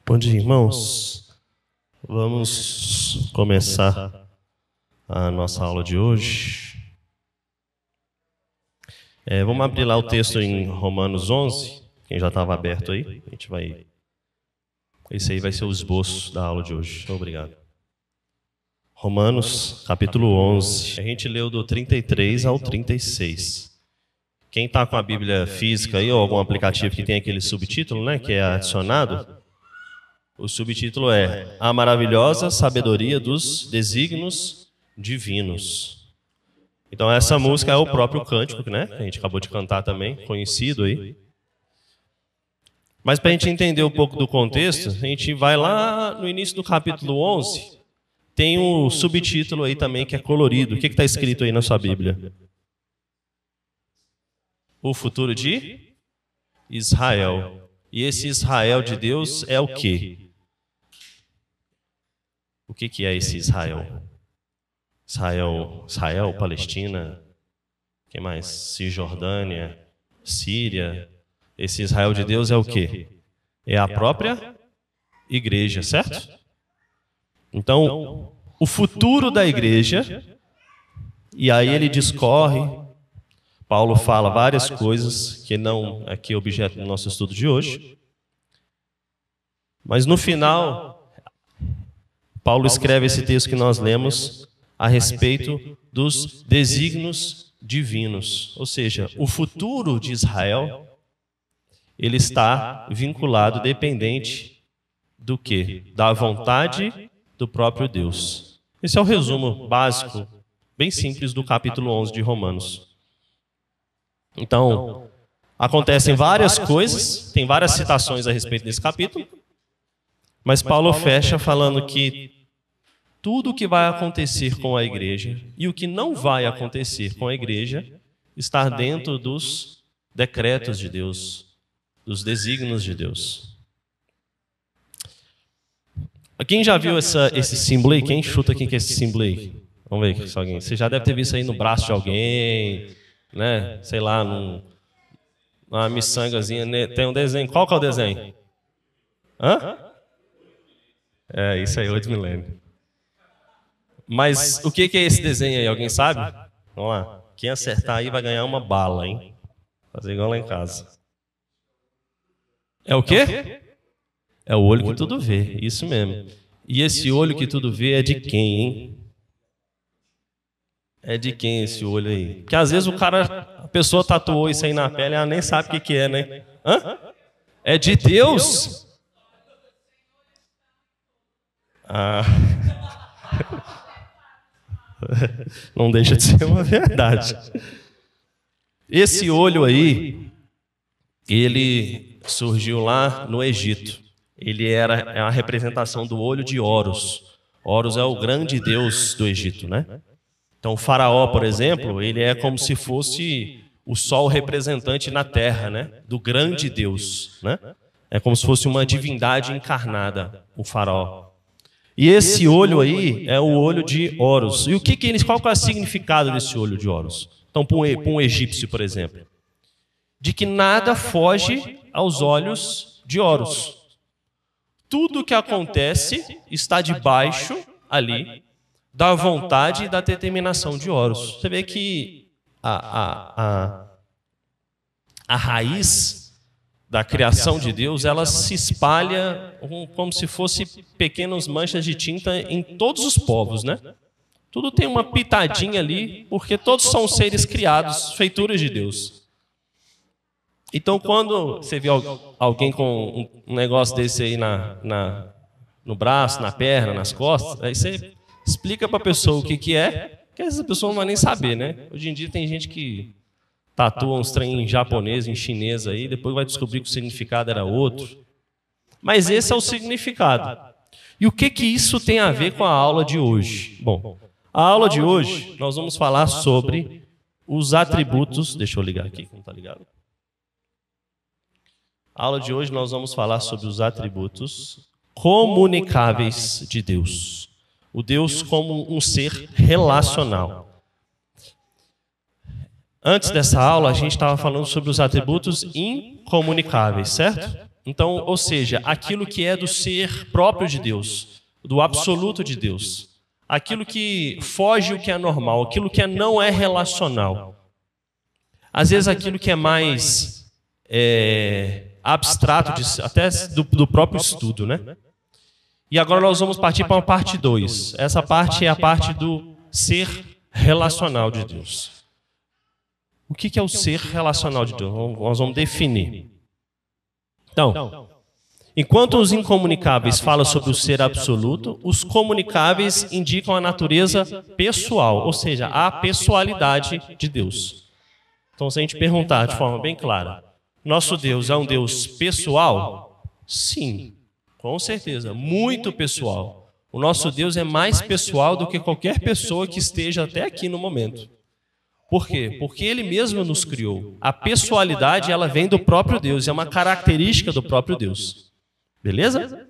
Bom dia, irmãos. Vamos começar a nossa aula de hoje. Vamos abrir lá o texto em Romanos 11. Quem já estava aberto aí, a gente vai... Esse aí vai ser o esboço da aula de hoje. Obrigado. Romanos, capítulo 11. A gente leu do 33 ao 36. Quem está com a Bíblia física aí, ou algum aplicativo que tem aquele subtítulo, né, que é adicionado, o subtítulo é A Maravilhosa Sabedoria dos Desígnios Divinos. Então essa música é o próprio cântico, né, que a gente acabou de cantar também, conhecido aí. Mas para a gente entender um pouco do contexto, a gente vai lá no início do capítulo 11, tem um subtítulo aí também que é colorido. O que está escrito aí na sua Bíblia? O futuro de Israel. E esse Israel de Deus é o quê? O que é esse Israel? Israel, Palestina, que mais? Cisjordânia, Síria. Esse Israel de Deus é o quê? É a própria igreja, certo? Então, o futuro da igreja, e aí ele discorre. Paulo fala várias coisas que não é aqui objeto do nosso estudo de hoje. Mas no final, Paulo escreve esse texto que nós lemos a respeito dos desígnios divinos. Ou seja, o futuro de Israel, ele está vinculado, dependente do quê? Da vontade do próprio Deus. Esse é o resumo básico, bem simples, do capítulo 11 de Romanos. Então, acontecem várias coisas, tem várias citações a respeito desse capítulo, mas Paulo fecha falando que tudo o que vai acontecer com a igreja e o que não vai acontecer com a igreja está dentro dos decretos de Deus, dos desígnios de Deus. Quem já viu esse símbolo aí? Quem chuta aqui que é esse símbolo aí? Vamos ver se alguém... Você já deve ter visto aí no braço de alguém... né? Sei lá, numa miçangazinha, né? Tem um desenho. Qual que é o desenho? Hã? É, isso aí, 8 milênios. Mas o que é esse desenho aí? Alguém sabe? Vamos lá. Quem acertar aí vai ganhar uma bala, hein? Fazer igual lá em casa. É o quê? É o olho que tudo vê, isso mesmo. E esse olho que tudo vê é de quem, hein? É de quem esse olho aí? Porque às vezes a pessoa tatuou isso aí na pele e ela nem sabe o que é, né? Hã? É de Deus? Ah. Não deixa de ser uma verdade. Esse olho aí, ele surgiu lá no Egito. Ele é a representação do olho de Horus. Horus é o grande deus do Egito, né? Então, o faraó, por exemplo, ele é como se fosse o sol representante na terra, né? Do grande Deus, né? É como se fosse uma divindade encarnada, o faraó. E esse olho aí é o olho de Horus. E qual que é o significado desse olho de Horus? Então, para um egípcio, por exemplo, de que nada foge aos olhos de Horus. Tudo que acontece está debaixo ali da vontade e da determinação de Horus. Você vê que a raiz da criação de Deus, ela se espalha como se fosse pequenas manchas de tinta em todos os povos, né? Tudo tem uma pitadinha ali, porque todos são seres criados, feituras de Deus. Então, quando você vê alguém com um negócio desse aí no braço, na perna, nas costas, aí você explica para a pessoa o que é, que essa pessoa não vai nem saber, né? Hoje em dia tem gente que tatua uns trem em japonês, em chinês aí, depois vai descobrir que o significado era outro. Mas esse é o significado. E o que isso tem a ver com a aula de hoje? Bom, a aula de hoje nós vamos falar sobre os atributos... Deixa eu ligar aqui, não está ligado? A aula de hoje nós vamos falar sobre os atributos comunicáveis de Deus. O Deus como um ser relacional. Antes dessa aula, a gente estava falando sobre os atributos incomunicáveis, certo? Então, ou seja, aquilo que é do ser próprio de Deus, do absoluto de Deus. Aquilo que foge o que é normal, aquilo que não é relacional. Às vezes aquilo que é mais abstrato, até do próprio estudo, né? E agora nós vamos partir para uma parte 2. Essa parte é a parte do ser relacional de Deus. O que é o ser relacional de Deus? Nós vamos definir. Então, enquanto os incomunicáveis falam sobre o ser absoluto, os comunicáveis indicam a natureza pessoal, ou seja, a pessoalidade de Deus. Então, se a gente perguntar de forma bem clara, nosso Deus é um Deus pessoal? Sim, com certeza, muito pessoal. O nosso Deus é mais pessoal do que qualquer pessoa que esteja até aqui no momento. Por quê? Porque Ele mesmo nos criou. A pessoalidade, ela vem do próprio Deus, é uma característica do próprio Deus. Beleza?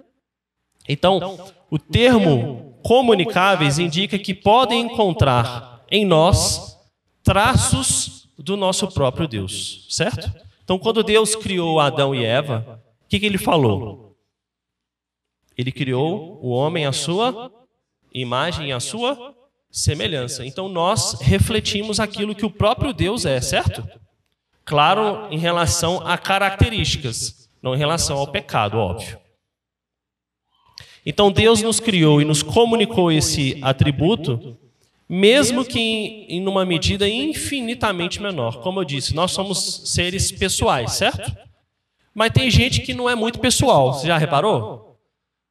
Então, o termo comunicáveis indica que podem encontrar em nós traços do nosso próprio Deus, certo? Então, quando Deus criou Adão e Eva, o que Ele falou? Ele criou o homem à sua imagem e à sua semelhança. Então, nós refletimos aquilo que o próprio Deus é, certo? Claro, em relação a características, não em relação ao pecado, óbvio. Então, Deus nos criou e nos comunicou esse atributo, mesmo que em uma medida infinitamente menor. Como eu disse, nós somos seres pessoais, certo? Mas tem gente que não é muito pessoal. Você já reparou?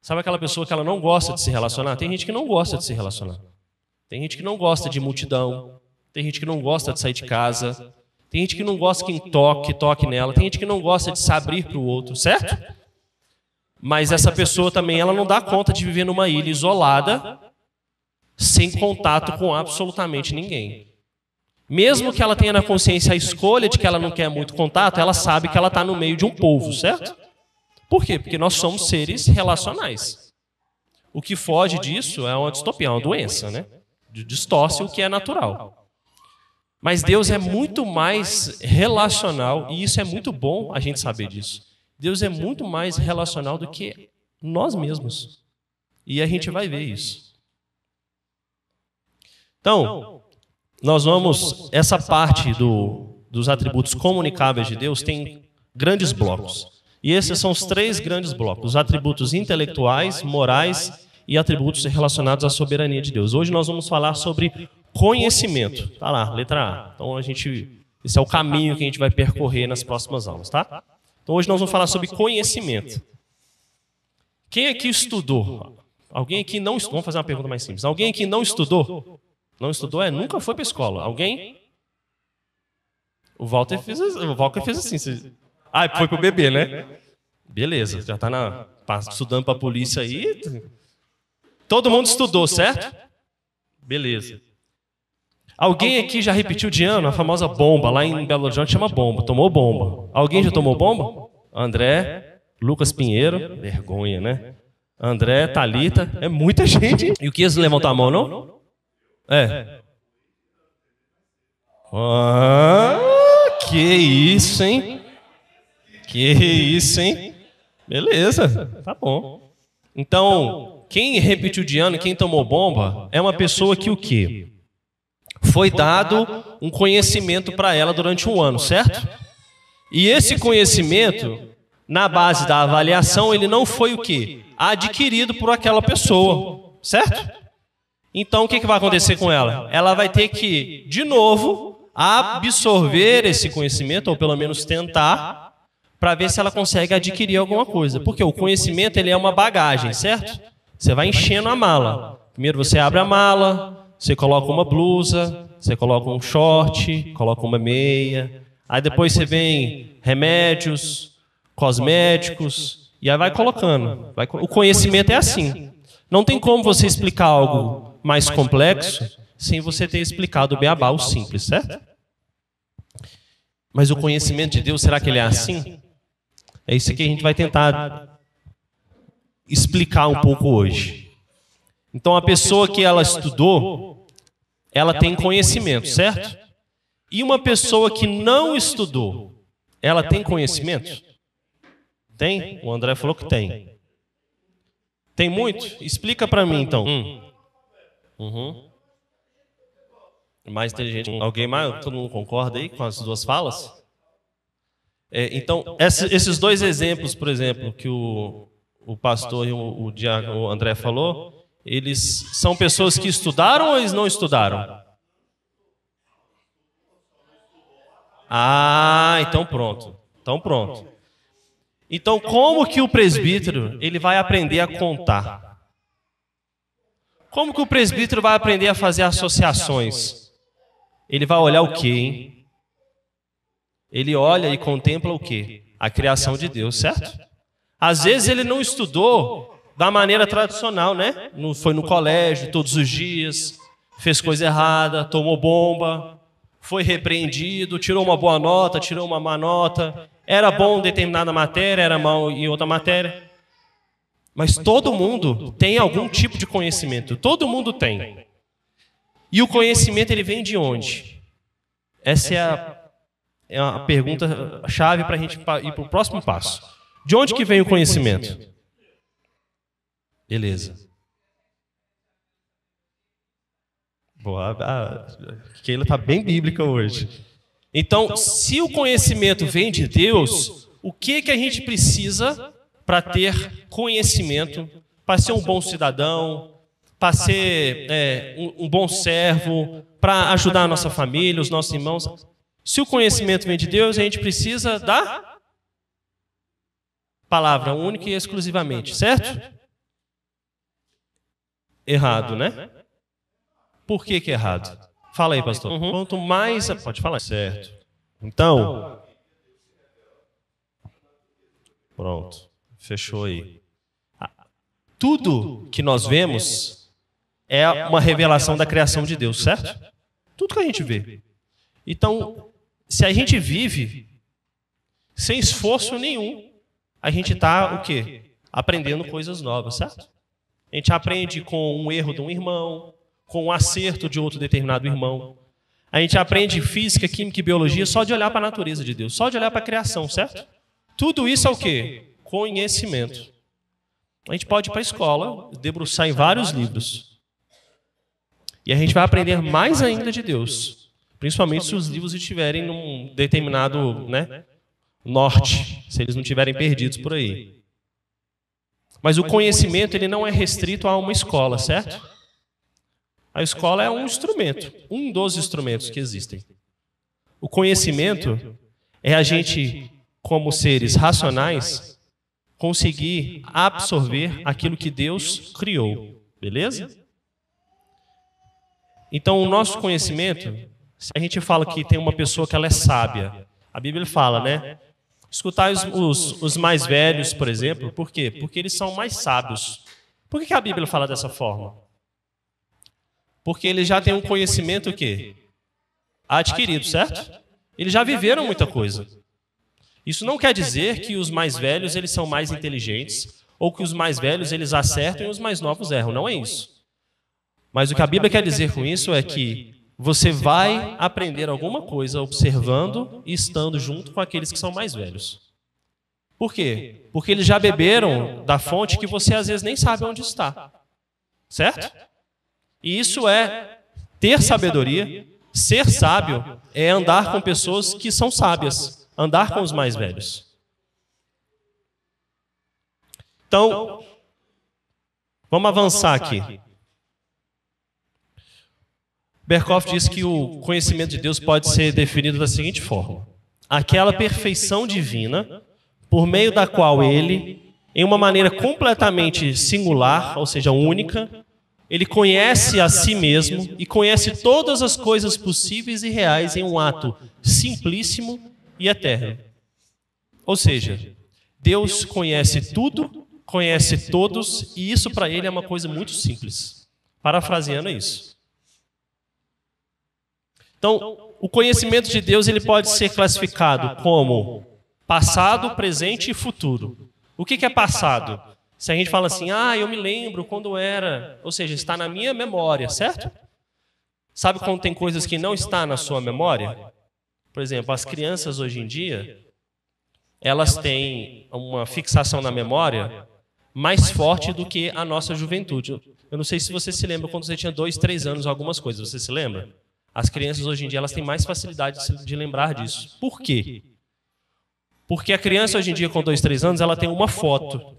Sabe aquela pessoa que ela não gosta de se relacionar? Tem gente que não gosta de se relacionar. Tem gente que não gosta de multidão. Tem gente que não gosta de sair de casa. Tem gente que não gosta que toque nela. Tem gente que não gosta de se abrir para o outro, certo? Mas essa pessoa também ela não dá conta de viver numa ilha isolada, sem contato com absolutamente ninguém. Mesmo que ela tenha na consciência a escolha de que ela não quer muito contato, ela sabe que ela está no meio de um povo, certo? Por quê? Porque nós somos seres relacionais. O que foge disso é uma distopia, é uma doença, né? Distorce o que é natural. Mas Deus é muito mais relacional, e isso é muito bom a gente saber disso. Deus é muito mais relacional do que nós mesmos. E a gente vai ver isso. Então, nós vamos... Essa parte dos atributos comunicáveis de Deus tem grandes blocos. E esses são os 3 grandes blocos. Os atributos intelectuais, morais e atributos relacionados à soberania de Deus. Hoje nós vamos falar sobre conhecimento. Tá lá, letra A. Então, esse é o caminho que a gente vai percorrer nas próximas aulas, tá? Então, hoje nós vamos falar sobre conhecimento. Quem aqui estudou? Alguém aqui não estudou? Vamos fazer uma pergunta mais simples. Alguém aqui não estudou? Não estudou? Nunca foi para a escola. Alguém? O Walter fez assim. Ah, foi para o bebê, né? Beleza, já está estudando para a polícia aí. Todo mundo estudou, certo? Beleza. Alguém aqui já repetiu de ano a famosa bomba? Lá em Belo Horizonte chama bomba. Tomou bomba. Alguém já tomou bomba? André, Lucas Pinheiro. Vergonha, né? André, Thalita. É muita gente. E o que eles levantam a mão, não? Que isso, hein? Que isso, hein? Beleza, tá bom. Então, quem repetiu de ano, quem tomou bomba, é uma pessoa que o quê? Foi dado um conhecimento para ela durante um ano, certo? E esse conhecimento, na base da avaliação, ele não foi o quê? Adquirido por aquela pessoa, certo? Então, o que vai acontecer com ela? Ela vai ter que, de novo, absorver esse conhecimento, ou pelo menos tentar, para ver se ela consegue adquirir alguma coisa. Porque o conhecimento ele é uma bagagem, certo? Você vai enchendo a mala. Primeiro você abre a mala, você coloca uma blusa, você coloca um short, coloca uma meia. Aí depois você vem remédios, cosméticos, e aí vai colocando. O conhecimento é assim. Não tem como você explicar algo mais complexo sem você ter explicado o beabá, o simples, certo? Mas o conhecimento de Deus, será que ele é assim? É isso que a gente vai tentar explicar um pouco hoje. Então, a pessoa que ela estudou, ela tem conhecimento, certo? E uma pessoa que não estudou, ela tem conhecimento? Tem? O André falou que tem. Tem muito? Explica para mim, então. Mais inteligente. Alguém mais? Todo mundo concorda aí com as duas falas? Então, esses dois exemplos, por exemplo, que o pastor e o André falou, eles são pessoas que estudaram ou eles não estudaram? Ah, então pronto. Então, como que o presbítero ele vai aprender a contar? Como que o presbítero vai aprender a fazer associações? Ele vai olhar o quê, hein? Ele olha e contempla o quê? A criação de Deus, certo? Às vezes ele não estudou da maneira tradicional, né? Não foi no colégio todos os dias, fez coisa errada, tomou bomba, foi repreendido, tirou uma boa nota, tirou uma má nota, era bom em determinada matéria, era mal em outra matéria. Mas todo mundo tem algum tipo de conhecimento, todo mundo tem. E o conhecimento ele vem de onde? Essa é a pergunta chave para a gente ir para o próximo passo. De onde que vem o conhecimento? Beleza. Boa, a Keila está bem bíblica hoje. Então, se o conhecimento vem de Deus, o que a gente precisa para ter conhecimento, para ser um bom cidadão, para ser um bom servo, para ajudar a nossa família, os nossos irmãos? Se o conhecimento vem de Deus, a gente precisa da palavra única e exclusivamente, certo? Errado, né? Por que é errado? Fala aí, pastor. Quanto mais... Pode falar. Certo. Então... Pronto. Fechou aí. Tudo que nós vemos é uma revelação da criação de Deus, certo? Tudo que a gente vê. Então, se a gente vive sem esforço nenhum, a gente está o quê? Aprendendo coisas novas, certo? A gente aprende com um erro de um irmão, com um acerto de outro determinado irmão. A gente aprende física, química e biologia só de olhar para a natureza de Deus, só de olhar para a criação, certo? Tudo isso é o quê? Conhecimento. A gente pode ir para a escola, debruçar em vários livros. E a gente vai aprender mais ainda de Deus. Principalmente se os livros estiverem num determinado norte, se eles não estiverem perdidos por aí. Mas o conhecimento ele não é restrito a uma escola, certo? A escola é um instrumento, um dos instrumentos que existem. O conhecimento é a gente, como seres racionais, conseguir absorver aquilo que Deus criou. Beleza? Então, o nosso conhecimento, se a gente fala que tem uma pessoa que ela é sábia, a Bíblia fala, né? Escutai os mais velhos, por exemplo, por quê? Porque eles são mais sábios. Por que a Bíblia fala dessa forma? Porque eles já têm um conhecimento o quê? Adquirido, certo? Eles já viveram muita coisa. Isso não quer dizer que os mais velhos eles são mais inteligentes, ou que os mais velhos eles acertam e os mais novos erram. Não é isso. Mas o que a Bíblia quer dizer com isso é que você vai aprender alguma coisa observando e estando junto com aqueles que são mais velhos. Por quê? Porque eles já beberam da fonte que você às vezes nem sabe onde está. Certo? E isso é ter sabedoria. Ser sábio é andar com pessoas que são sábias. Andar com os mais velhos. Então, vamos avançar aqui. Berkhoff diz que o conhecimento de Deus pode ser definido da seguinte forma: aquela perfeição divina, por meio da qual ele, em uma maneira completamente singular, ou seja, única, ele conhece a si mesmo e conhece todas as coisas possíveis e reais em um ato simplíssimo e eterno. Ou seja, Deus conhece tudo, conhece todos, e isso para ele é uma coisa muito simples. Parafraseando isso. Então, o conhecimento de Deus ele pode ser classificado como passado, presente e futuro. O que é passado? Se a gente fala assim, eu me lembro quando era, ou seja, está na minha memória, certo? Sabe quando tem coisas que não estão na sua memória? Por exemplo, as crianças hoje em dia, elas têm uma fixação na memória mais forte do que a nossa juventude. Eu não sei se você se lembra quando você tinha 2, 3 anos, algumas coisas. Você se lembra? As crianças hoje em dia elas têm mais facilidade de lembrar disso. Por quê? Porque a criança hoje em dia com 2, 3 anos ela tem uma foto,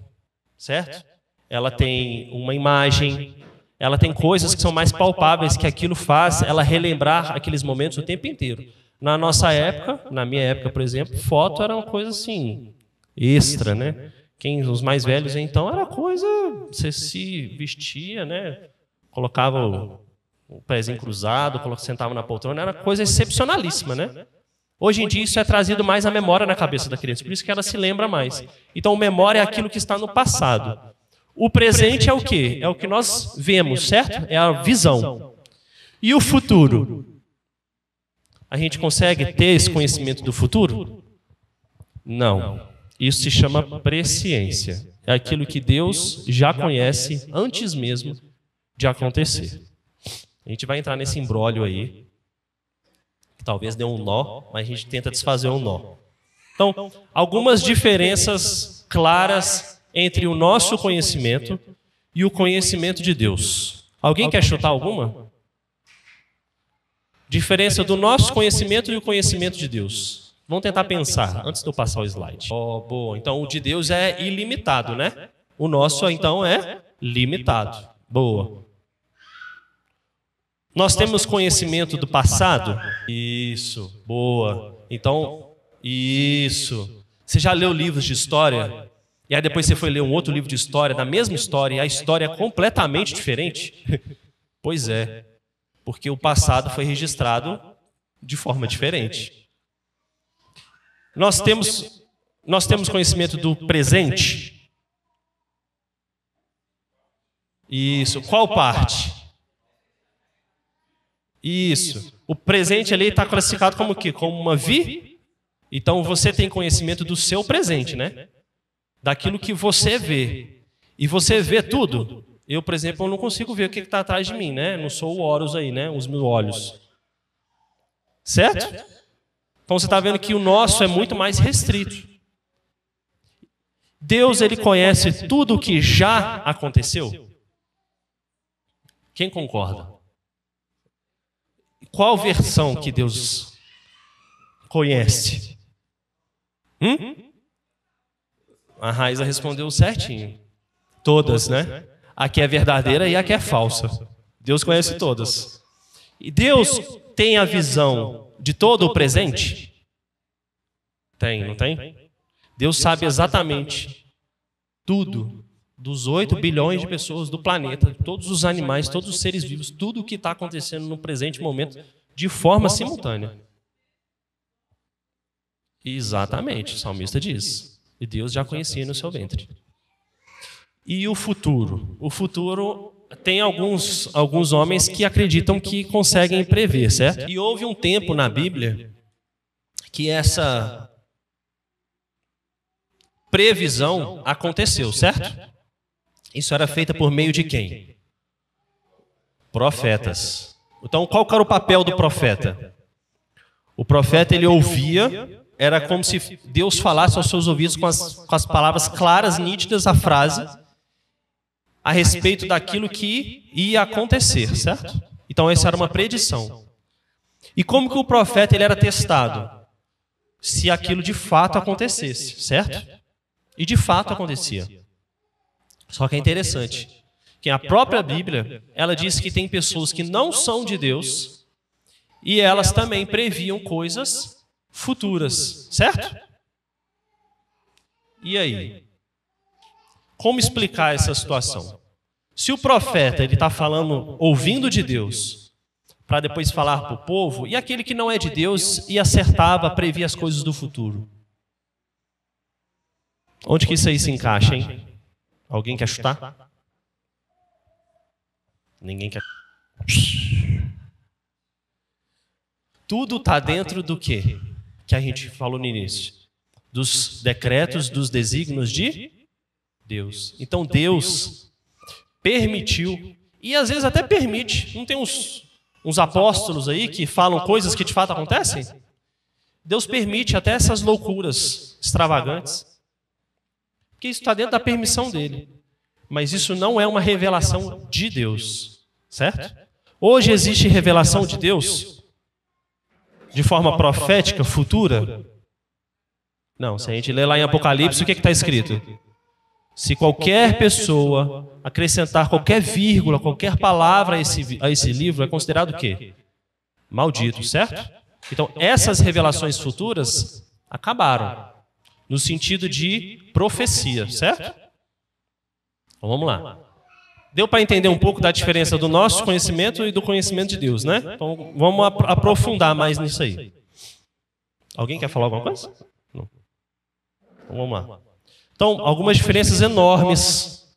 certo? Ela tem uma imagem, ela tem coisas que são mais palpáveis, que aquilo faz ela relembrar aqueles momentos o tempo inteiro. Na nossa época, na minha época, por exemplo, foto era uma coisa assim, extra, né? Os mais velhos, então, era coisa, você se vestia, né? Colocava o pezinho cruzado, sentava na poltrona, era coisa excepcionalíssima, né? Hoje em dia isso é trazido mais à memória na cabeça da criança, por isso que ela se lembra mais. Então, memória é aquilo que está no passado. O presente é o quê? É o que nós vemos, certo? É a visão. E o futuro? A gente consegue ter esse conhecimento do futuro? Não. Isso se chama presciência. É aquilo que Deus já conhece antes mesmo de acontecer. A gente vai entrar nesse imbróglio aí, que talvez dê um nó, mas a gente tenta desfazer o nó. Então, algumas diferenças claras entre o nosso conhecimento e o conhecimento de Deus. Alguém quer chutar alguma? Diferença do nosso conhecimento e o conhecimento de Deus. Vamos tentar pensar, antes de eu passar o slide. Boa. Então, o de Deus é ilimitado, né? O nosso, então, é limitado. Boa. Nós temos conhecimento do passado? Isso. Boa. Então, isso. Você já leu livros de história? E aí depois você foi ler um outro livro de história, da mesma história, e a história é completamente diferente? Pois é. Porque o passado foi registrado de forma diferente. Nós temos conhecimento do presente? Isso. Qual parte? Isso. O presente ali está classificado como o quê? Como uma Então você tem conhecimento do seu presente, né? Daquilo que você vê. E você vê tudo. Eu, por exemplo, não consigo ver o que está atrás de mim, né? Não sou o Horus aí, né? Os 1000 olhos. Certo? Então você está vendo que o nosso é muito mais restrito. Deus, ele conhece tudo o que já aconteceu? Quem concorda? Qual versão que Deus conhece? A Raíza respondeu certinho. Todas, né? A que é verdadeira e a que é falsa. Deus conhece todas. E Deus tem a visão de todo o presente? Tem, não tem? Deus sabe exatamente tudo dos 8 bilhões de pessoas do planeta, todos os animais, todos os seres vivos, tudo o que está acontecendo no presente momento, de forma simultânea. Exatamente, o salmista diz. E Deus já conhecia no seu ventre. E o futuro? O futuro tem alguns homens que acreditam que conseguem prever, certo? E houve um tempo na Bíblia que essa previsão aconteceu, certo? Isso era feito por meio de quem? Profetas. Então, qual era o papel do profeta? O profeta, ele ouvia, era como se Deus falasse aos seus ouvidos com as palavras claras, nítidas, a frase, a respeito daquilo que ia acontecer, certo? Então, essa era uma predição. E como que o profeta ele era testado? Se aquilo de fato acontecesse, certo? E de fato acontecia. Só que é interessante, que a própria Bíblia, ela diz que tem pessoas que não são de Deus e elas também previam coisas futuras, certo? E aí? Como explicar essa situação? Se o profeta ele está falando, ouvindo de Deus, para depois falar para o povo, e aquele que não é de Deus e acertava, previa as coisas do futuro? Onde que isso aí se encaixa, hein? Alguém quer chutar? Ninguém quer. Tudo está dentro do quê? Que a gente falou no início. Dos decretos, dos desígnios de Deus. Então Deus permitiu, e às vezes até permite. Não tem uns apóstolos aí que falam coisas que de fato acontecem? Deus permite até essas loucuras extravagantes, porque isso está dentro da permissão dele. Mas isso não é uma revelação de Deus, certo? Hoje existe revelação de Deus de forma profética, futura? Não, se a gente ler lá em Apocalipse, o que está escrito? Se qualquer pessoa acrescentar qualquer vírgula, qualquer palavra a esse livro, é considerado o quê? Maldito, certo? Então, essas revelações futuras acabaram, no sentido de profecia, certo? Então, vamos lá. Deu para entender um pouco da diferença do nosso conhecimento e do conhecimento de Deus, né? Então, vamos aprofundar mais nisso aí. Alguém quer falar alguma coisa? Não. Então, vamos lá. Então, algumas diferenças enormes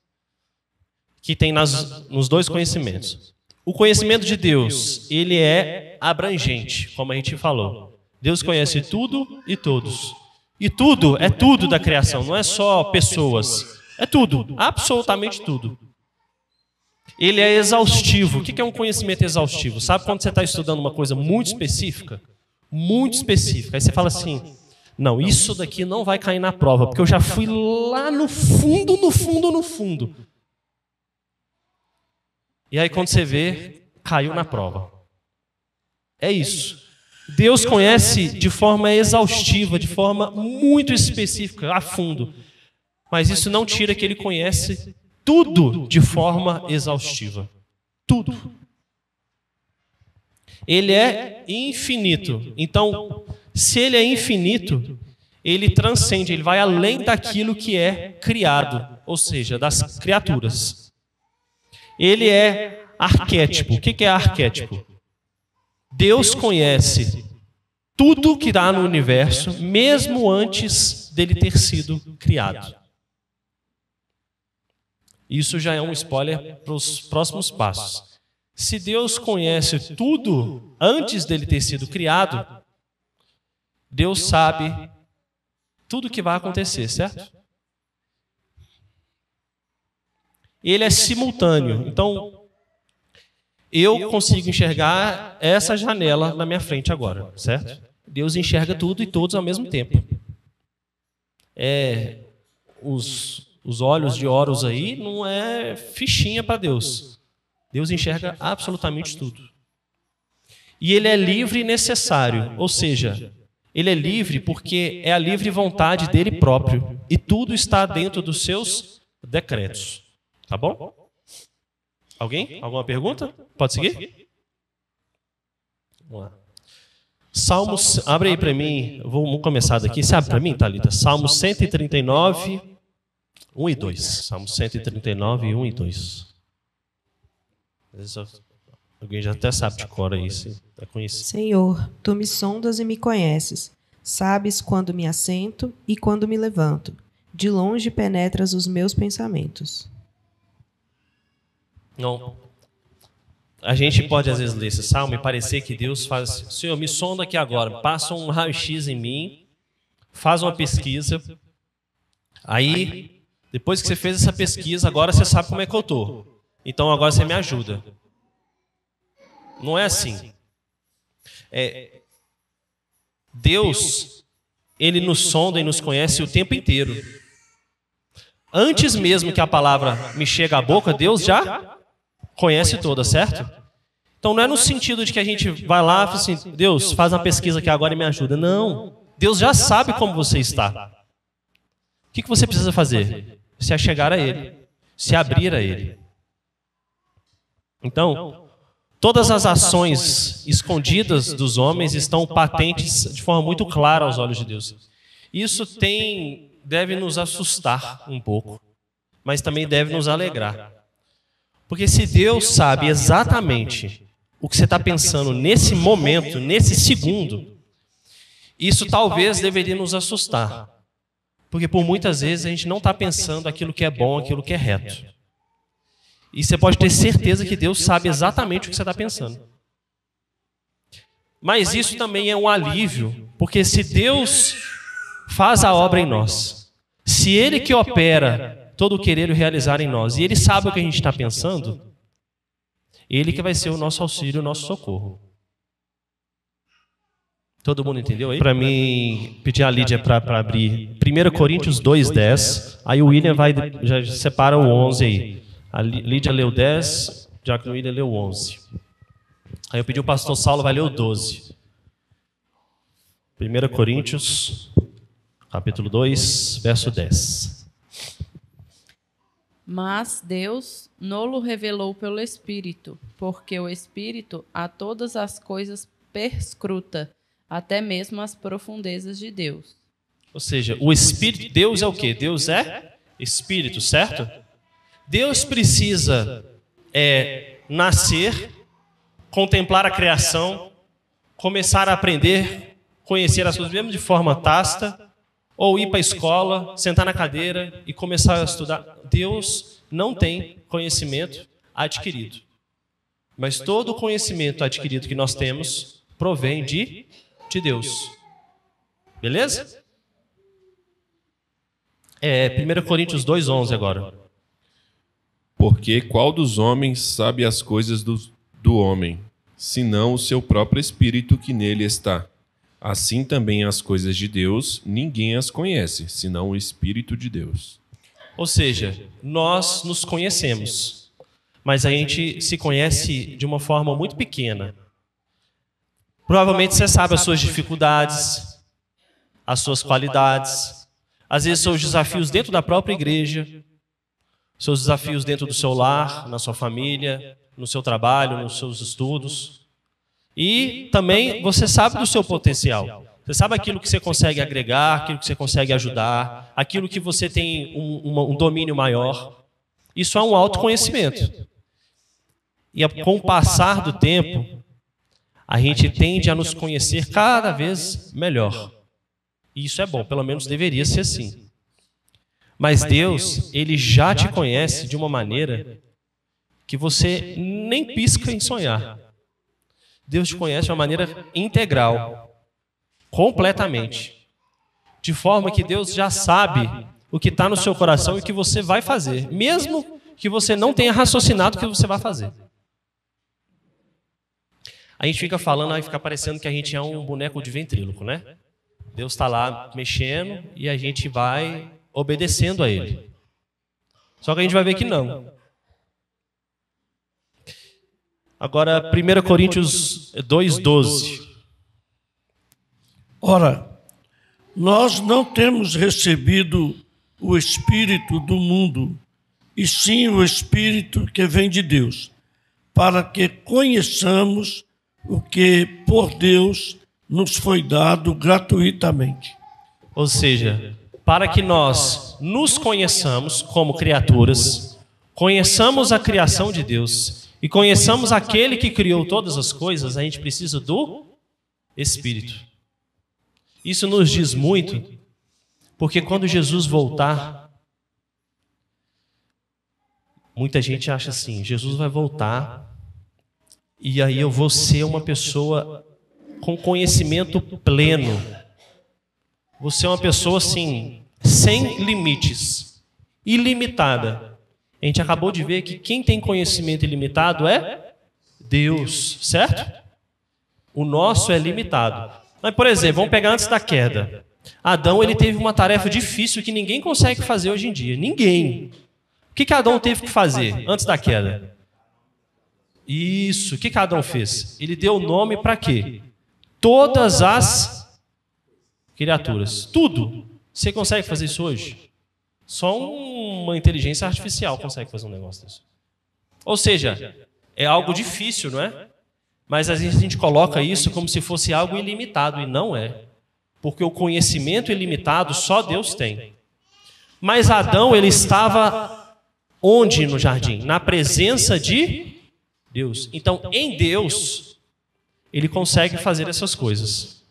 que tem nos dois conhecimentos. O conhecimento de Deus, ele é abrangente, como a gente falou. Deus conhece tudo e todos. E tudo é tudo da criação, não é só pessoas. É tudo, absolutamente tudo. Ele é exaustivo. O que é um conhecimento exaustivo? Sabe quando você está estudando uma coisa muito específica? Muito específica. Aí você fala assim, não, isso daqui não vai cair na prova, porque eu já fui lá no fundo, no fundo, no fundo. E aí quando você vê, caiu na prova. É isso. Deus conhece de forma exaustiva, de forma muito específica, a fundo. Mas isso não tira que ele conhece tudo de forma exaustiva. Tudo. Ele é infinito. Então, se ele é infinito, ele transcende, ele vai além daquilo que é criado, ou seja, das criaturas. Ele é arquétipo. O que é arquétipo? Deus conhece tudo que dá no universo, mesmo antes dele ter sido criado. Isso já é um spoiler para os próximos passos. Se Deus conhece tudo antes dele ter sido criado, Deus sabe tudo o que vai acontecer, certo? Ele é simultâneo. Então, eu consigo enxergar essa janela na minha frente agora, certo? Deus enxerga tudo e todos ao mesmo tempo. Os olhos de Horus aí não é fichinha para Deus. Deus enxerga absolutamente tudo. E ele é livre e necessário, ou seja, ele é livre porque é a livre vontade dele próprio. E tudo está dentro dos seus decretos. Tá bom? Alguém? Alguma pergunta? Pode seguir? Vamos lá. Salmos, abre aí para mim, vamos começar daqui. Você abre para mim, Thalita? Salmos 139, 1 e 2. Salmos 139, 1 e 2. Alguém já até sabe de cor aí, se é conhecido. Senhor, tu me sondas e me conheces. Sabes quando me assento e quando me levanto. De longe penetras os meus pensamentos. Não. A gente pode às vezes ler esse salmo e parecer que Deus faz assim, Senhor, me sonda aqui agora, passa um raio-x em mim, faz uma pesquisa, aí, depois que você fez essa pesquisa, agora você sabe como é que eu estou. Então agora você me ajuda. Não é assim. Deus, ele nos sonda e nos conhece o tempo inteiro. Antes mesmo que a palavra me chegue à boca, Deus já conhece toda, certo? Então não é no sentido de que a gente vai lá e fala assim, Deus, faz uma pesquisa aqui agora e me ajuda. Não. Deus já sabe como você está. O que você precisa fazer? Se achegar a Ele. Se abrir a Ele. Então, todas as ações escondidas dos homens estão patentes de forma muito clara aos olhos de Deus. Isso deve nos assustar um pouco, mas também deve nos alegrar. Porque se Deus sabe exatamente o que você está pensando nesse momento, nesse segundo, isso talvez deveria nos assustar. Porque por muitas vezes a gente não está pensando aquilo que é bom, aquilo que é reto. E você pode ter certeza que Deus sabe exatamente o que você está pensando. Mas isso também é um alívio, porque se Deus faz a obra em nós, se Ele que opera todo o querer e o realizar em nós, e Ele sabe o que a gente está pensando, Ele que vai ser o nosso auxílio, o nosso socorro. Todo mundo entendeu aí? Para mim, pedir a Lídia para abrir 1 Coríntios 2:10. Aí o William já separa o 11 aí. A Lídia leu 10, já que o William leu 11. Aí eu pedi o pastor Saulo vai ler o 12. 1 Coríntios, capítulo 2, verso 10. Mas Deus nolo revelou pelo Espírito, porque o Espírito a todas as coisas perscruta, até mesmo as profundezas de Deus. Ou seja, o Espírito, Deus é o quê? Deus é Espírito, certo? Deus precisa nascer, contemplar a criação, começar a aprender, conhecer as coisas mesmo de forma tácita, ou ir para a escola, sentar na cadeira e começar a estudar. Deus não tem conhecimento adquirido. Mas todo o conhecimento adquirido que nós temos provém de Deus. Beleza? 1 Coríntios 2:11 agora. Porque qual dos homens sabe as coisas do homem, senão o seu próprio espírito que nele está? Assim também as coisas de Deus, ninguém as conhece, senão o Espírito de Deus. Ou seja, nós nos conhecemos, mas a gente se conhece de uma forma muito pequena. Provavelmente você sabe as suas dificuldades, as suas qualidades, às vezes seus desafios dentro da própria igreja, seus desafios dentro do seu lar, na sua família, no seu trabalho, nos seus estudos. E também você sabe do seu potencial. Você sabe aquilo que você consegue agregar, aquilo que você consegue ajudar, aquilo que você tem um domínio maior. Isso é um autoconhecimento. E com o passar do tempo, a gente tende a nos conhecer cada vez melhor. E isso é bom, pelo menos deveria ser assim. Mas Deus, Ele já te conhece de uma maneira que você nem pisca em sonhar. Deus te conhece de uma maneira integral, completamente. De forma que Deus já sabe o que está no seu coração e o que você vai fazer, mesmo que você não tenha raciocinado o que você vai fazer. A gente fica falando, aí fica parecendo que a gente é um boneco de ventríloco, né? Deus está lá mexendo e a gente vai obedecendo a Ele. Só que a gente vai ver que não. Agora, 1 Coríntios 2:12. Ora, nós não temos recebido o Espírito do mundo, e sim o Espírito que vem de Deus, para que conheçamos o que por Deus nos foi dado gratuitamente. Ou seja, para que nós nos conheçamos como criaturas, conheçamos a criação de Deus e conheçamos aquele que criou todas as coisas, a gente precisa do Espírito. Isso nos diz muito, porque quando Jesus voltar, muita gente acha assim, Jesus vai voltar e aí eu vou ser uma pessoa com conhecimento pleno. Vou ser uma pessoa assim, sem limites, ilimitada. A gente acabou de ver que quem tem conhecimento ilimitado é Deus, certo? O nosso é limitado. Mas, por exemplo, vamos pegar antes da queda. Adão, ele teve uma tarefa difícil que ninguém consegue fazer hoje em dia. Ninguém. O que Adão teve que fazer antes da queda? Isso. O que Adão fez? Ele deu nome para quê? Todas as criaturas. Tudo. Você consegue fazer isso hoje? Só uma inteligência artificial consegue fazer um negócio desse. Ou seja, é algo difícil, não é? Mas às vezes a gente coloca isso como se fosse algo ilimitado, e não é. Porque o conhecimento ilimitado só Deus tem. Mas Adão, ele estava onde no jardim? Na presença de Deus. Então, em Deus, ele consegue fazer essas coisas.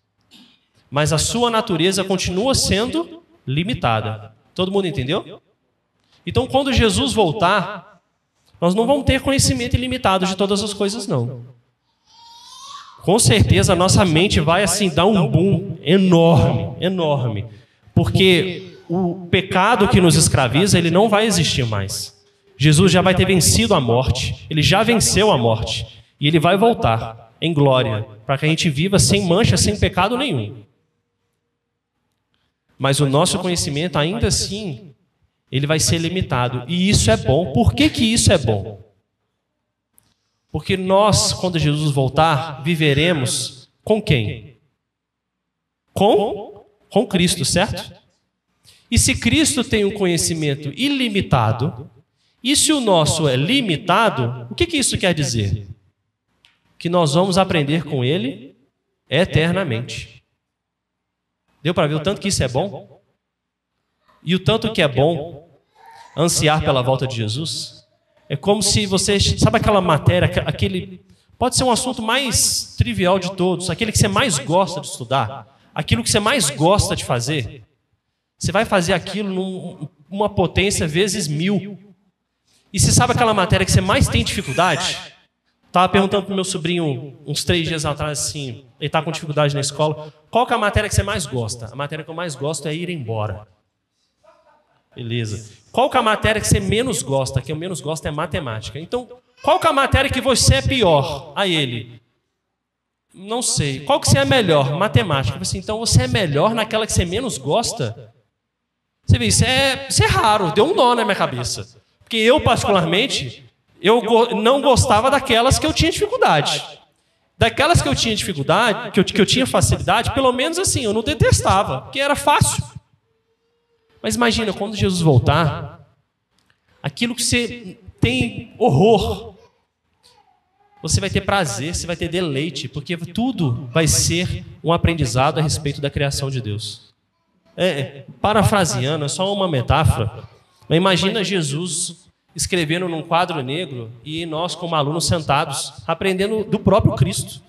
Mas a sua natureza continua sendo limitada. Todo mundo entendeu? Então, quando Jesus voltar, nós não vamos ter conhecimento ilimitado de todas as coisas, não. Com certeza, a nossa mente vai assim dar um boom enorme, enorme. Porque o pecado que nos escraviza, ele não vai existir mais. Jesus já vai ter vencido a morte. Ele já venceu a morte. E ele vai voltar. em glória, para que a gente viva sem mancha, sem pecado nenhum. Mas o nosso conhecimento, ainda assim, ele vai ser limitado. E isso é bom. Por que que isso é bom? Porque nós, quando Jesus voltar, viveremos com quem? Com Cristo, certo? E se Cristo tem um conhecimento ilimitado, e se o nosso é limitado, o que que isso quer dizer? Que nós vamos aprender com Ele eternamente. Deu para ver o tanto que isso é bom? E o tanto que é bom ansiar pela volta de Jesus? É como se você... Sabe aquela matéria, pode ser um assunto mais trivial de todos, aquele que você mais gosta de estudar, aquilo que você mais gosta de fazer. Você vai fazer aquilo numa potência vezes 1000. E você sabe aquela matéria que você mais tem dificuldade? Estava perguntando para o meu sobrinho uns 3 dias atrás, assim, ele está com dificuldade na escola, qual que é a matéria que você mais gosta? A matéria que eu mais gosto é ir embora. Beleza. Qual que é a matéria que você menos gosta? A que eu menos gosto é matemática. Então, qual que é a matéria que você é pior? A ele. Não sei. Qual que você é melhor? Matemática. Assim, então, você é melhor naquela que você menos gosta? Você vê, isso é raro. Deu um nó na minha cabeça. Porque eu, particularmente, eu não gostava daquelas que eu tinha dificuldade. Daquelas que eu tinha dificuldade, que eu tinha facilidade, pelo menos assim, eu não detestava, porque era fácil. Mas imagina, quando Jesus voltar, aquilo que você tem horror, você vai ter prazer, você vai ter deleite, porque tudo vai ser um aprendizado a respeito da criação de Deus. Parafraseando, é só uma metáfora, mas imagina Jesus escrevendo num quadro negro e nós, como alunos, sentados, aprendendo do próprio Cristo.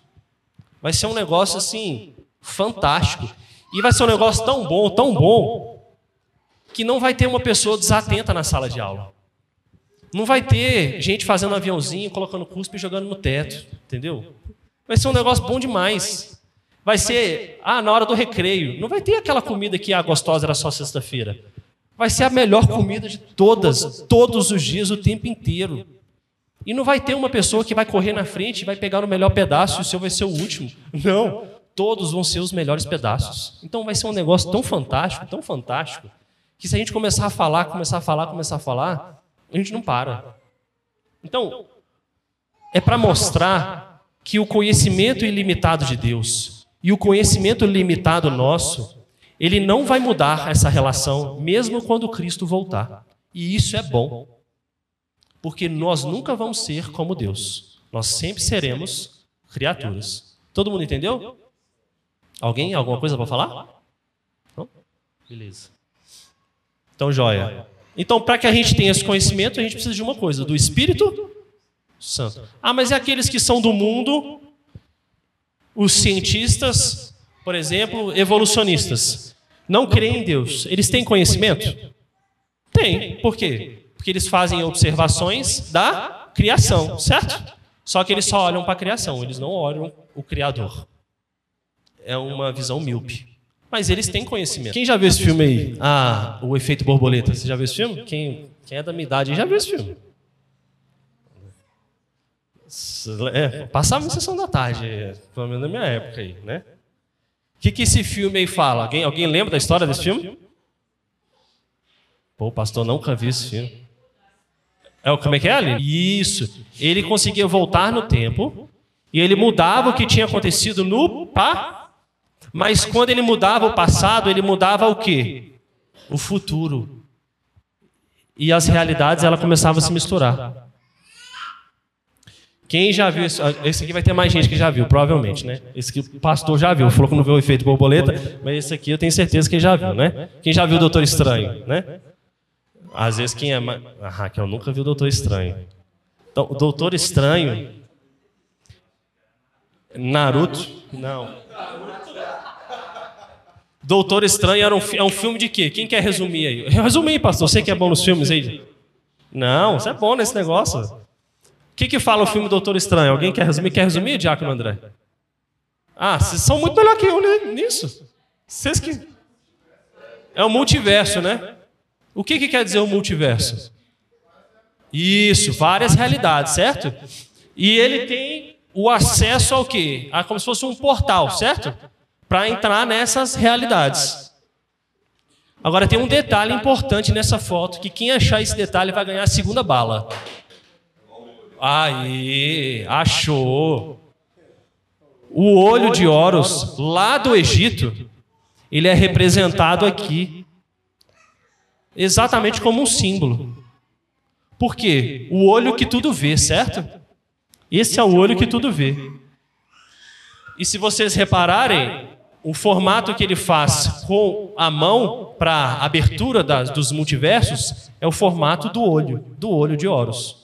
Vai ser um negócio, assim, fantástico. E vai ser um negócio tão bom, que não vai ter uma pessoa desatenta na sala de aula. Não vai ter gente fazendo aviãozinho, colocando cuspe e jogando no teto, entendeu? Vai ser um negócio bom demais. Vai ser, na hora do recreio, não vai ter aquela comida que gostosa era só sexta-feira. Vai ser a melhor comida de todos os dias, o tempo inteiro. E não vai ter uma pessoa que vai correr na frente e vai pegar o melhor pedaço e o seu vai ser o último. Não, todos vão ser os melhores pedaços. Então vai ser um negócio tão fantástico, que se a gente começar a falar, a gente não para. Então, é para mostrar que o conhecimento ilimitado de Deus e o conhecimento limitado nosso, ele não vai mudar essa relação, mesmo quando Cristo voltar. E isso é bom, porque nós nunca vamos ser como Deus. Nós sempre seremos criaturas. Todo mundo entendeu? Alguém? Alguma coisa para falar? Não? Beleza. Então, joia. Então, para que a gente tenha esse conhecimento, a gente precisa de uma coisa, do Espírito Santo. Mas e aqueles que são do mundo, os cientistas, por exemplo, evolucionistas, não creem em Deus, eles têm conhecimento? Tem. Por quê? Porque eles fazem observações da criação, certo? Só que eles só olham para a criação, eles não olham o Criador. É uma visão míope. Mas eles têm conhecimento. Quem já viu esse filme aí? O Efeito Borboleta. Você já viu esse filme? Quem é da minha idade já viu esse filme? Passava na sessão da tarde, pelo menos na minha época aí, né? O que esse filme aí fala? Alguém lembra da história desse filme? Pô, o pastor nunca viu esse filme. Como é que é, Ali? Isso. Ele conseguia voltar no tempo e ele mudava o que tinha acontecido mas quando ele mudava o passado, ele mudava o quê? O futuro. E as realidades, ela começava a se misturar. Quem já viu isso? Esse aqui vai ter mais gente que já viu, provavelmente, né? Esse aqui o pastor já viu, falou que não viu o Efeito Borboleta, mas esse aqui eu tenho certeza que já viu, né? Quem já viu o Doutor Estranho, né? Às vezes quem é mais... Raquel nunca viu o Doutor Estranho. Então, o Doutor Estranho... Naruto? Não. Doutor Estranho é um filme de quê? Quem quer resumir aí? Resumir aí, pastor. Você que é bom nos filmes aí? Não, você é bom nesse negócio. O que fala o filme Doutor Estranho? Alguém quer resumir? Quer resumir, Diácono André? Vocês são muito melhor que eu, né? Nisso. Vocês que... É o multiverso, né? O que quer dizer o multiverso? Isso, várias realidades, certo? E ele tem o acesso ao quê? Como se fosse um portal, certo? Para entrar nessas realidades. Agora tem um detalhe importante nessa foto, que quem achar esse detalhe vai ganhar a segunda bala. Aí, achou. O olho de Horus, lá do Egito, ele é representado aqui exatamente como um símbolo. Por quê? O olho que tudo vê, certo? Esse é o olho que tudo vê. E se vocês repararem, o formato que ele faz com a mão para a abertura dos multiversos é o formato do olho de Horus.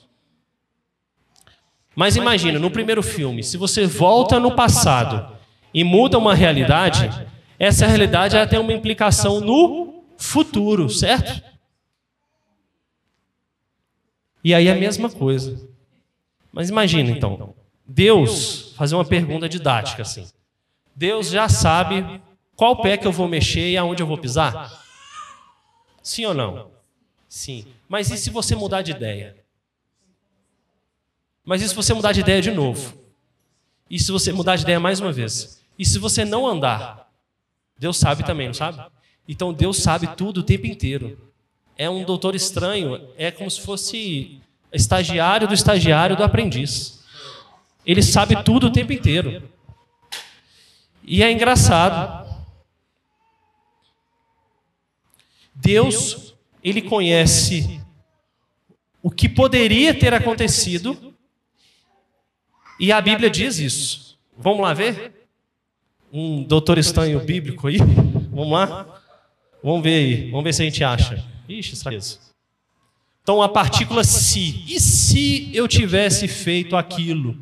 Mas imagina, no primeiro filme, se você volta no passado e muda uma realidade, essa realidade ela tem uma implicação no futuro, certo? E aí é a mesma coisa. Mas imagina então, Deus fazer uma pergunta didática assim. Deus já sabe qual pé que eu vou mexer e aonde eu vou pisar? Sim ou não? Sim. Mas e se você mudar de ideia? Mas e se você mudar de ideia de novo? E se você mudar de ideia mais uma vez? E se você não andar? Deus sabe também, não sabe? Então Deus sabe tudo o tempo inteiro. É um doutor estranho, é como se fosse estagiário do aprendiz. Ele sabe tudo o tempo inteiro. E é engraçado. Deus, ele conhece o que poderia ter acontecido e a Bíblia diz isso. Vamos lá ver? Um doutor estranho bíblico aí? Vamos lá? Vamos ver aí. Vamos ver se a gente acha. Ixi, isso. Então a partícula se. E se eu tivesse feito aquilo?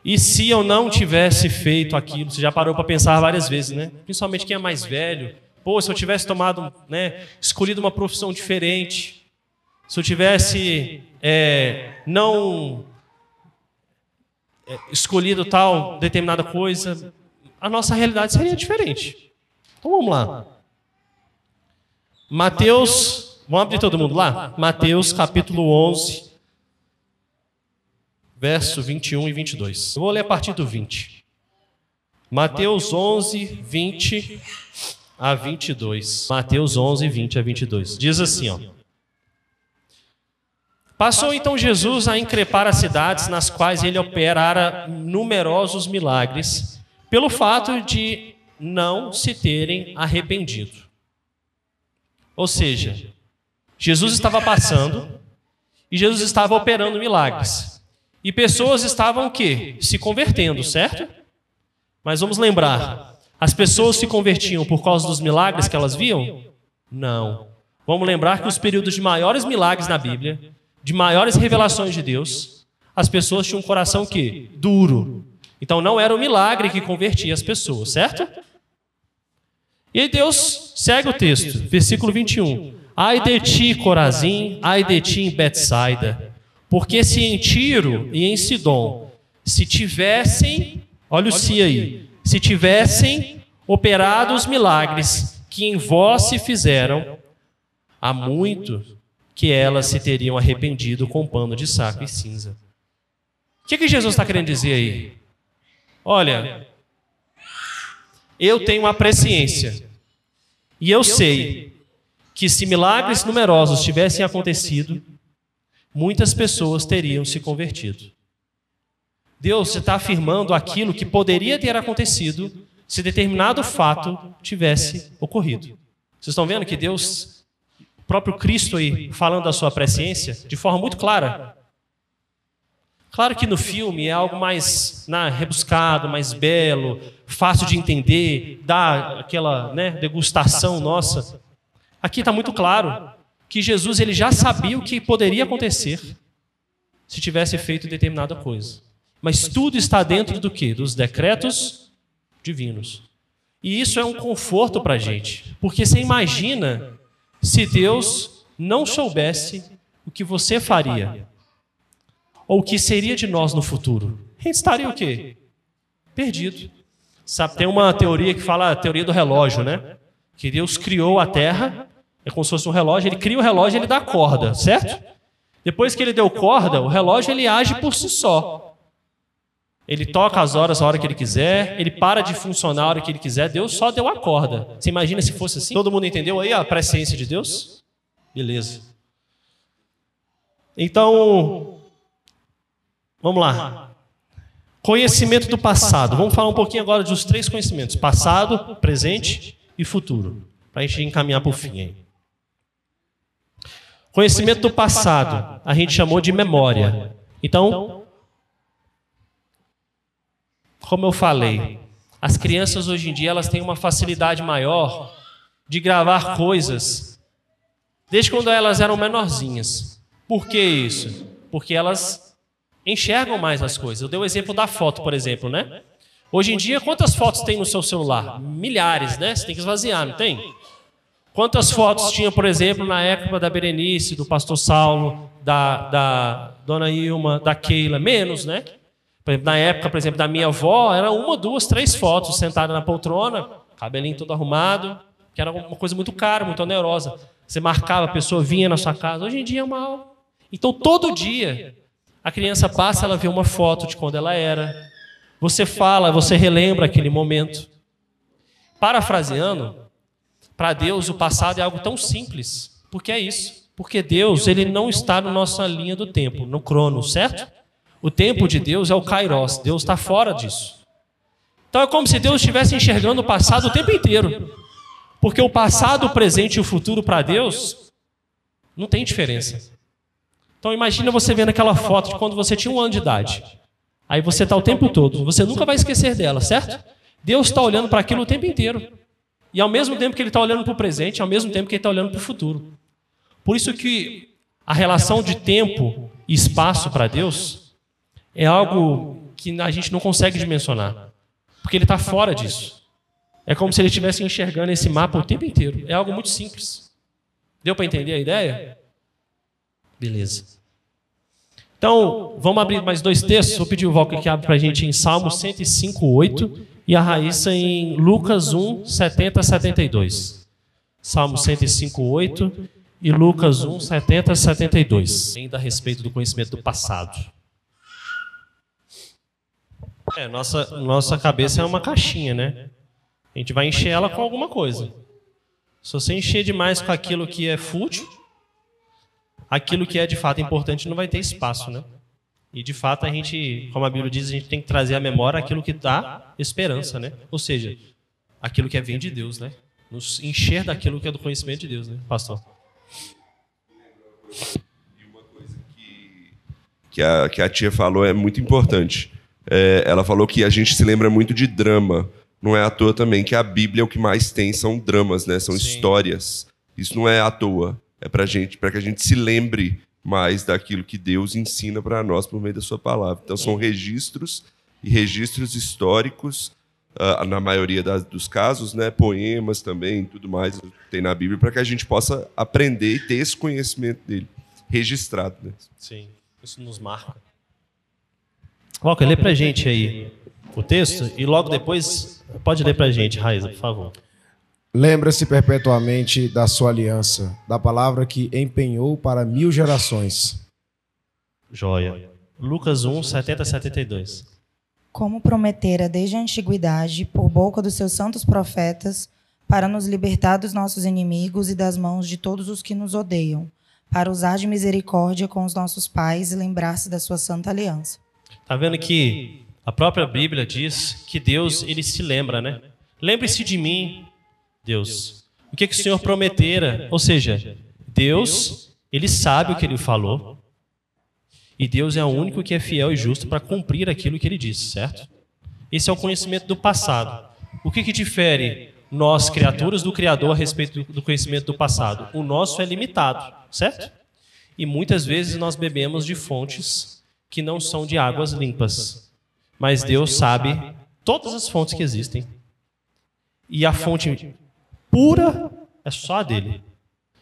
E se eu não tivesse feito aquilo? Você já parou para pensar várias vezes, né? Principalmente quem é mais velho. Pô, se eu tivesse tomado, né, escolhido uma profissão diferente, se eu tivesse não escolhido tal determinada coisa, a nossa realidade seria diferente. Então vamos lá. Mateus, vamos abrir todo mundo lá? Mateus capítulo 11, verso 21 e 22. Eu vou ler a partir do 20. Mateus 11, 20 a 22. Mateus 11, 20 a 22. Diz assim, ó. Passou então Jesus a increpar as cidades nas quais ele operara numerosos milagres, pelo fato de não se terem arrependido. Ou seja, Jesus estava passando e Jesus estava operando milagres. E pessoas estavam o quê? Se convertendo, certo? Mas vamos lembrar, as pessoas se convertiam por causa dos milagres que elas viam? Não. Vamos lembrar que os períodos de maiores milagres na Bíblia, de maiores revelações de Deus, as pessoas tinham um coração o quê? Duro. Então não era o milagre que convertia as pessoas, certo? E aí Deus segue o texto, versículo 21. Ai de ti, Corazim, ai de ti em Betsaida, porque se em Tiro e em Sidom se tivessem, olha o se aí, se tivessem operado os milagres que em vós se fizeram, há muito que elas se teriam arrependido com pano de saco e cinza. O que Jesus está querendo dizer aí? Olha, eu tenho uma presciência e eu sei que se milagres numerosos tivessem acontecido, muitas pessoas teriam se convertido. Deus está afirmando aquilo que poderia ter acontecido se determinado fato tivesse ocorrido. Vocês estão vendo que Deus, o próprio Cristo aí, falando da sua presciência, de forma muito clara. Claro que no filme é algo mais rebuscado, mais belo, fácil de entender, dá aquela degustação nossa. Aqui está muito claro que Jesus ele já sabia o que poderia acontecer se tivesse feito determinada coisa. Mas tudo está dentro do quê? Dos decretos divinos. E isso é um conforto para a gente. Porque você imagina se Deus não soubesse o que você faria. Ou o que seria de nós no futuro. A gente estaria o quê? Perdido. Sabe, tem uma teoria que fala a teoria do relógio, né? Que Deus criou a Terra, é como se fosse um relógio, ele cria o relógio e ele dá corda, certo? Depois que ele deu corda, o relógio ele age por si só. Ele toca as horas a hora que ele quiser, ele para de funcionar a hora que ele quiser. Deus só deu a corda. Você imagina se fosse assim? Todo mundo entendeu aí a presciência de Deus? Beleza. Então, vamos lá. Conhecimento do passado. Vamos falar um pouquinho agora dos 3 conhecimentos: passado, presente e futuro, para a gente encaminhar para o fim aí. Conhecimento do passado, a gente chamou de memória. Então, como eu falei, as crianças hoje em dia elas têm uma facilidade maior de gravar coisas desde quando elas eram menorzinhas. Por que isso? Porque elas enxergam mais as coisas. Eu dei o exemplo da foto, por exemplo, né? Hoje em dia, quantas fotos tem no seu celular? Milhares, né? Você tem que esvaziar, não tem? Quantas fotos tinha, por exemplo, na época da Berenice, do pastor Saulo, da dona Ilma, da Keila? Menos, né? Por exemplo, na época, por exemplo, da minha avó, era 1, 2, 3 fotos sentada na poltrona, cabelinho todo arrumado, que era uma coisa muito cara, muito onerosa. Você marcava, a pessoa vinha na sua casa. Hoje em dia é uma aula. Então, todo dia, a criança passa, ela vê uma foto de quando ela era. Você fala, você relembra aquele momento. Parafraseando, para Deus o passado é algo tão simples. Porque é isso. Porque Deus, ele não está na nossa linha do tempo, no crono, certo? O tempo de Deus é o kairos. Deus está fora disso. Então é como se Deus estivesse enxergando o passado o tempo inteiro. Porque o passado, o presente e o futuro para Deus não tem diferença. Então imagina você vendo aquela foto de quando você tinha 1 ano de idade. Aí você está o tempo todo. Você nunca vai esquecer dela, certo? Deus está olhando para aquilo o tempo inteiro. E ao mesmo tempo que Ele está olhando para o presente, ao mesmo tempo que Ele está olhando para o futuro. Por isso que a relação de tempo e espaço para Deus é algo que a gente não consegue dimensionar. Porque Ele está fora disso. É como se Ele estivesse enxergando esse mapa o tempo inteiro. É algo muito simples. Deu para entender a ideia? Beleza. Então, vamos abrir mais 2 textos. Vou pedir o Valco que abre para a gente em Salmo 105:8 e a Raíssa em Lucas 1, 70 a 72. Salmo 105:8 e Lucas 1, 70 a 72. Ainda a respeito do conhecimento do passado. Nossa cabeça é uma caixinha, né? A gente vai encher ela com alguma coisa. Se você encher demais com aquilo que é fútil, aquilo que é de fato importante não vai ter espaço, né? E de fato a gente, como a Bíblia diz, a gente tem que trazer à memória aquilo que dá esperança, né? Ou seja, aquilo que vem de Deus, né? Nos encher daquilo que é do conhecimento de Deus, né, pastor? E uma coisa que a tia falou é muito importante. Ela falou que a gente se lembra muito de drama. Não é à toa também que a Bíblia o que mais tem são dramas, né? São histórias. Isso não é à toa. É para que a gente se lembre mais daquilo que Deus ensina para nós por meio da sua palavra. Então são registros e registros históricos, na maioria dos casos, né? Poemas também, tudo mais tem na Bíblia, para que a gente possa aprender e ter esse conhecimento dele registrado, né? Sim, isso nos marca. Walker, lê para a gente aí o texto e logo depois pode ler para a gente, Raíssa, por favor. Lembra-se perpetuamente da sua aliança, da palavra que empenhou para 1000 gerações. Joia. Lucas 1, 70 a 72. Como prometera desde a antiguidade, por boca dos seus santos profetas, para nos libertar dos nossos inimigos e das mãos de todos os que nos odeiam, para usar de misericórdia com os nossos pais e lembrar-se da sua santa aliança. Está vendo que a própria Bíblia diz que Deus, ele se lembra, né? Lembre-se de mim, Deus. O que o Senhor prometera? Ou seja, Deus, ele sabe o que ele falou. E Deus é o único que é fiel e justo para cumprir aquilo que ele disse, certo? Esse é o conhecimento do passado. O que difere nós, criaturas do Criador, a respeito do conhecimento do passado? O nosso é limitado, certo? E muitas vezes nós bebemos de fontes que não são de águas limpas. Mas Deus sabe todas as fontes que existem. E a fonte pura é só a dele.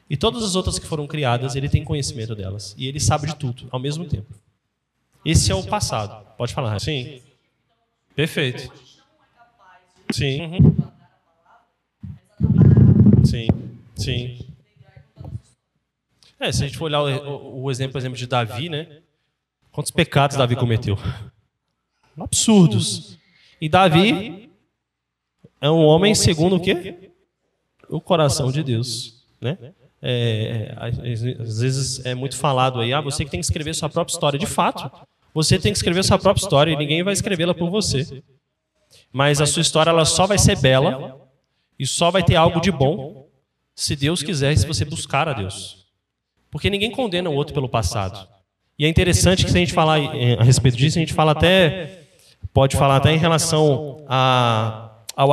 E todas as outras que foram criadas, ele tem conhecimento delas. E ele sabe de tudo, ao mesmo tempo. Esse é o passado. Pode falar. Sim. Perfeito. Sim. Uhum. Sim. Sim. Se a gente for olhar o exemplo de Davi, né? Quantos pecados Davi cometeu? absurdos. E Davi é um homem segundo o quê? O coração de Deus, né? Às vezes é muito falado aí, você que tem que escrever sua própria história. De fato, você tem que escrever sua própria história e ninguém vai escrevê-la por você. Mas a sua história ela só vai ser bela e só vai ter algo de bom se Deus quiser e se você buscar a Deus. Porque ninguém condena o outro pelo passado. E é interessante que se a gente falar a respeito disso, a gente pode falar até em relação ao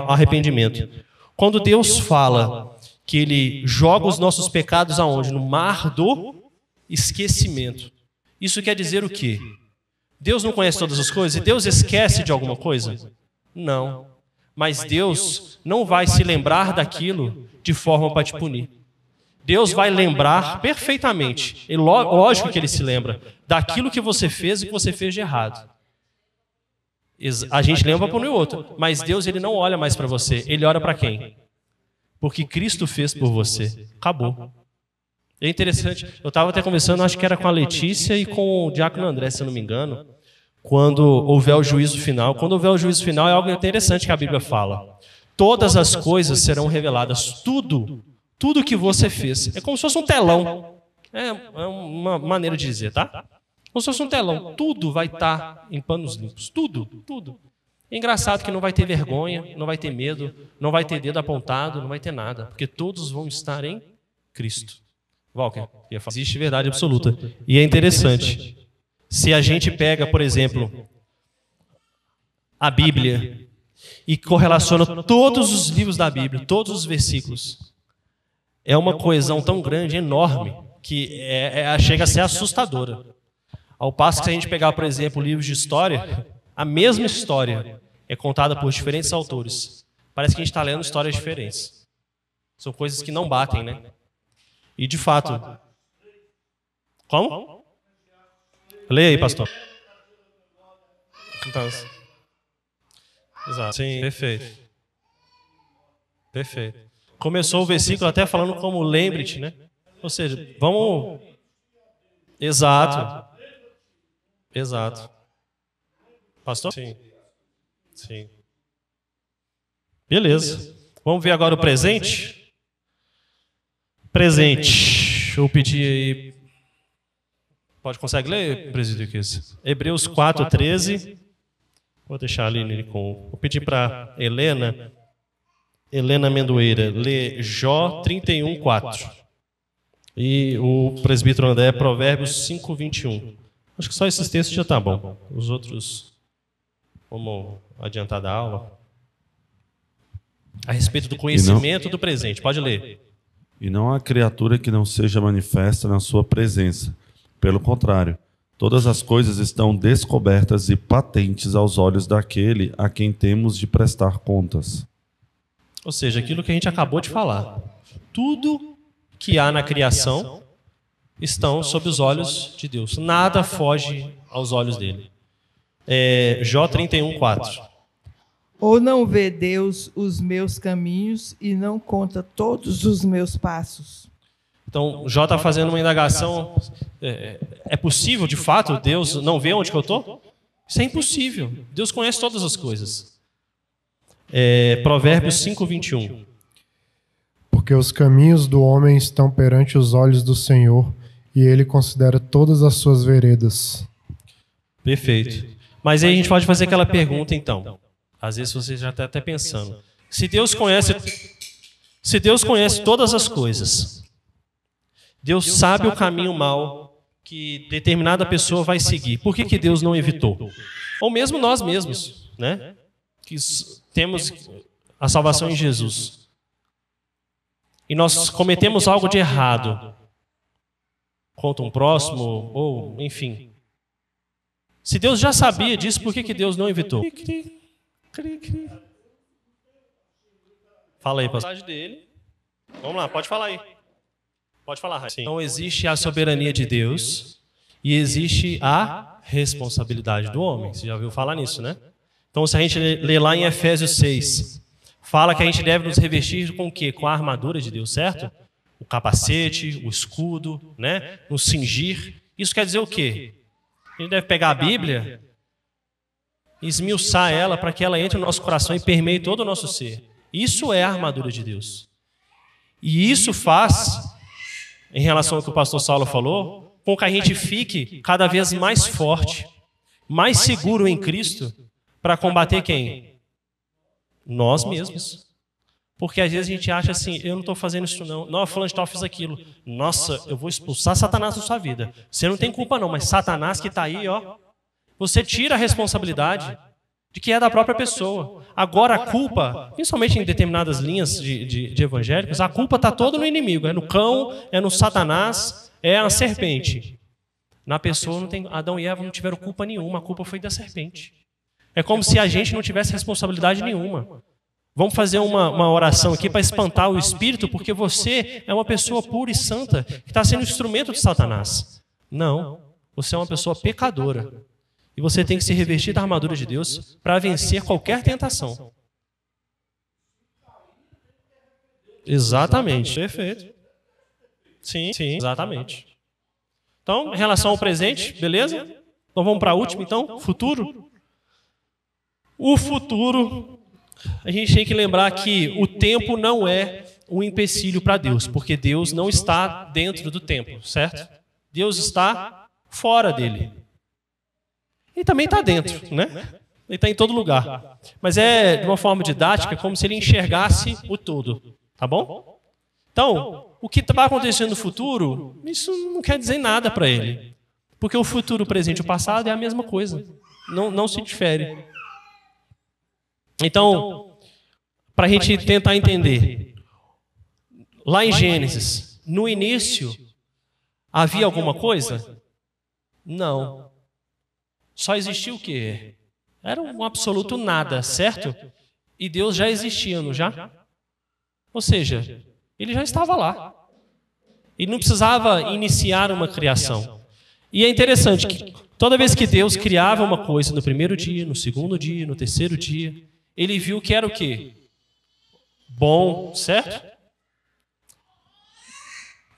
arrependimento. Quando Deus fala que Ele joga os nossos pecados aonde? No mar do esquecimento. Isso quer dizer o quê? Deus não conhece todas as coisas? E Deus esquece de alguma coisa? Não. Mas Deus não vai se lembrar daquilo de forma para te punir. Deus vai lembrar perfeitamente, e lógico que Ele se lembra, daquilo que você fez e que você fez de errado. A gente lembra para um e outro, mas Deus ele não olha mais para você, Ele olha para quem? Porque Cristo fez por você. Acabou. É interessante, eu estava até conversando, acho que era com a Letícia e com o Diácono André, se eu não me engano, quando houver o juízo final. Quando houver o juízo final é algo interessante que a Bíblia fala. Todas as coisas serão reveladas, tudo que você fez. É como se fosse um telão. É uma maneira de dizer, tá? Como se fosse um telão. Tudo vai estar em panos limpos. Tudo. É engraçado que não vai ter vergonha, não vai ter medo, não vai ter dedo apontado, não vai ter nada. Porque todos vão estar em Cristo. Walker, existe verdade absoluta. E é interessante. Se a gente pega, por exemplo, a Bíblia e correlaciona todos os livros da Bíblia, todos os versículos, é uma coesão tão grande, enorme, que chega a ser assustadora. Ao passo que se a gente pegar, por exemplo, livros de história, a mesma história é contada por diferentes autores. Parece que a gente está lendo histórias diferentes. São coisas que não batem, né? E de fato... Como? Leia aí, pastor. Então, exato. Sim, perfeito. Começou o versículo até falando como lembre-te, né? Ou seja, vamos... Exato. Pastor? Sim. Beleza. Vamos ver agora o presente? Deixa eu pedir aí... Consegue ler, presídio? Hebreus 4:13. Vou deixar ali com... Vou pedir para Helena Mendoeira, ler Jó 31:4. E o presbítero André, Provérbios 5:21. Acho que só esses textos já está bom. Os outros, vamos adiantar da aula. A respeito do conhecimento do presente. Pode ler. E não há criatura que não seja manifesta na sua presença. Pelo contrário, todas as coisas estão descobertas e patentes aos olhos daquele a quem temos de prestar contas. Ou seja, aquilo que a gente acabou de falar. Tudo que há na criação estão sob os olhos de Deus. Nada foge aos olhos dele. Jó 31:4. Ou não vê Deus os meus caminhos e não conta todos os meus passos? Então, Jó está fazendo uma indagação. É possível, de fato, Deus não vê onde que eu estou? Isso é impossível. Deus conhece todas as coisas. Provérbios 5:21. Porque os caminhos do homem estão perante os olhos do Senhor, e Ele considera todas as suas veredas. Perfeito. Mas aí a gente pode fazer aquela pergunta, então. Às vezes você já está até pensando. Se Deus conhece todas as coisas, Deus sabe o caminho mau que determinada pessoa vai seguir. Por que Deus não evitou? Ou mesmo nós mesmos, né? Que temos a salvação em Jesus. E nós cometemos algo de errado contra um próximo, ou enfim. Se Deus já sabia disso, por que Deus não evitou? Fala aí, pastor. Vamos lá, pode falar aí. Pode falar, Raí. Então existe a soberania de Deus e existe a responsabilidade do homem. Você já ouviu falar nisso, né? Então se a gente ler lá em Efésios 6, fala que a gente deve nos revestir com o quê? Com a armadura de Deus, certo? O capacete, o escudo, né? Nos cingir. Isso quer dizer o quê? A gente deve pegar a Bíblia esmiuçar ela para que ela entre no nosso coração e permeie todo o nosso ser. Isso é a armadura de Deus. E isso faz, em relação ao que o pastor Saulo falou, com que a gente fique cada vez mais forte, mais seguro em Cristo, para combater quem? Nós mesmos. Porque às vezes a gente acha assim, eu não estou fazendo isso não. Não, fulano de tal fez aquilo. Nossa, eu vou expulsar Satanás da sua vida. Você não tem culpa não, mas Satanás que está aí, ó. Você tira a responsabilidade de que é da própria pessoa. Agora a culpa, principalmente em determinadas linhas de evangélicos, a culpa está toda no inimigo. É no cão, é no Satanás, é na serpente. Na pessoa, não tem, Adão e Eva não tiveram culpa nenhuma, a culpa foi da serpente. É como se a gente não tivesse responsabilidade nenhuma. Vamos fazer uma oração aqui para espantar o espírito, porque você é uma pessoa pura e santa que está sendo instrumento de Satanás. Não, você é uma pessoa pecadora. E você tem que se revestir da armadura de Deus para vencer qualquer tentação. Exatamente, perfeito. Sim, exatamente. Então, em relação ao presente, beleza? Então vamos para a última, então, futuro. O futuro... A gente tem que lembrar que o tempo não é um empecilho para Deus, porque Deus não está dentro do tempo, certo? Deus está fora dele. E também está dentro, né? Ele está em todo lugar. Mas é, de uma forma didática, como se ele enxergasse o todo, tá bom? Então, o que vai acontecer no futuro, isso não quer dizer nada para ele. Porque o futuro, o presente e o passado é a mesma coisa. Não se difere. Então, para a gente tentar entender, lá em Gênesis, no início, havia alguma coisa? Não. Só existia o quê? Era um absoluto nada, certo? E Deus já existia, não já? Ou seja, ele já estava lá. Ele não precisava iniciar uma criação. E é interessante que toda vez que Deus criava uma coisa no primeiro dia, no segundo dia, no terceiro dia, ele viu que era o quê? Bom, certo?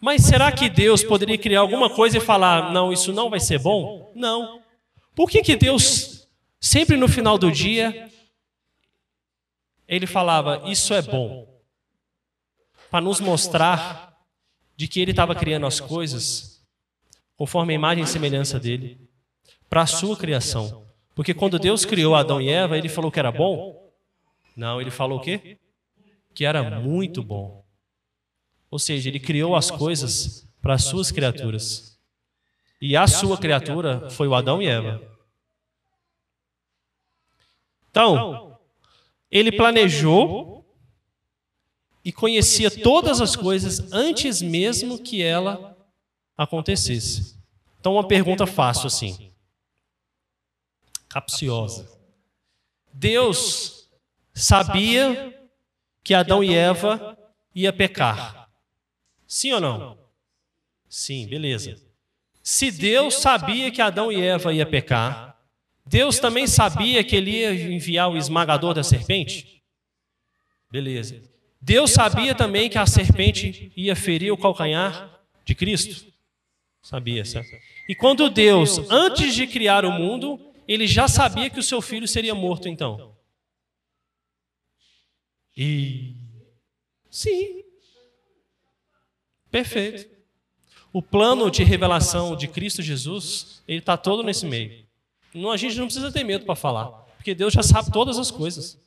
Mas será que Deus poderia criar alguma coisa e falar, não, isso não vai ser bom? Não. Por que Deus, sempre no final do dia, ele falava, isso é bom? Para nos mostrar de que ele estava criando as coisas conforme a imagem e semelhança dele, para a sua criação. Porque quando Deus criou Adão e Eva, ele falou que era bom? Não, ele falou o quê? Que era muito bom. Ou seja, ele criou as coisas para as suas criaturas. E a sua criatura foi o Adão e Eva. Então, ele planejou e conhecia todas as coisas antes mesmo que ela acontecesse. Então, uma pergunta fácil assim, capciosa. Deus sabia que Adão e Eva ia pecar. Sim ou não? Sim, beleza. Se Deus sabia que Adão e Eva ia pecar, Deus também sabia que ele ia enviar o esmagador da serpente? Beleza. Deus sabia também que a serpente ia ferir o calcanhar de Cristo? Sabia, certo? E quando Deus, antes de criar o mundo, ele já sabia que o seu filho seria morto então? Sim. Perfeito. O plano de revelação de Cristo Jesus, ele está todo nesse meio. A gente não precisa ter medo para falar, porque Deus já sabe todas as coisas.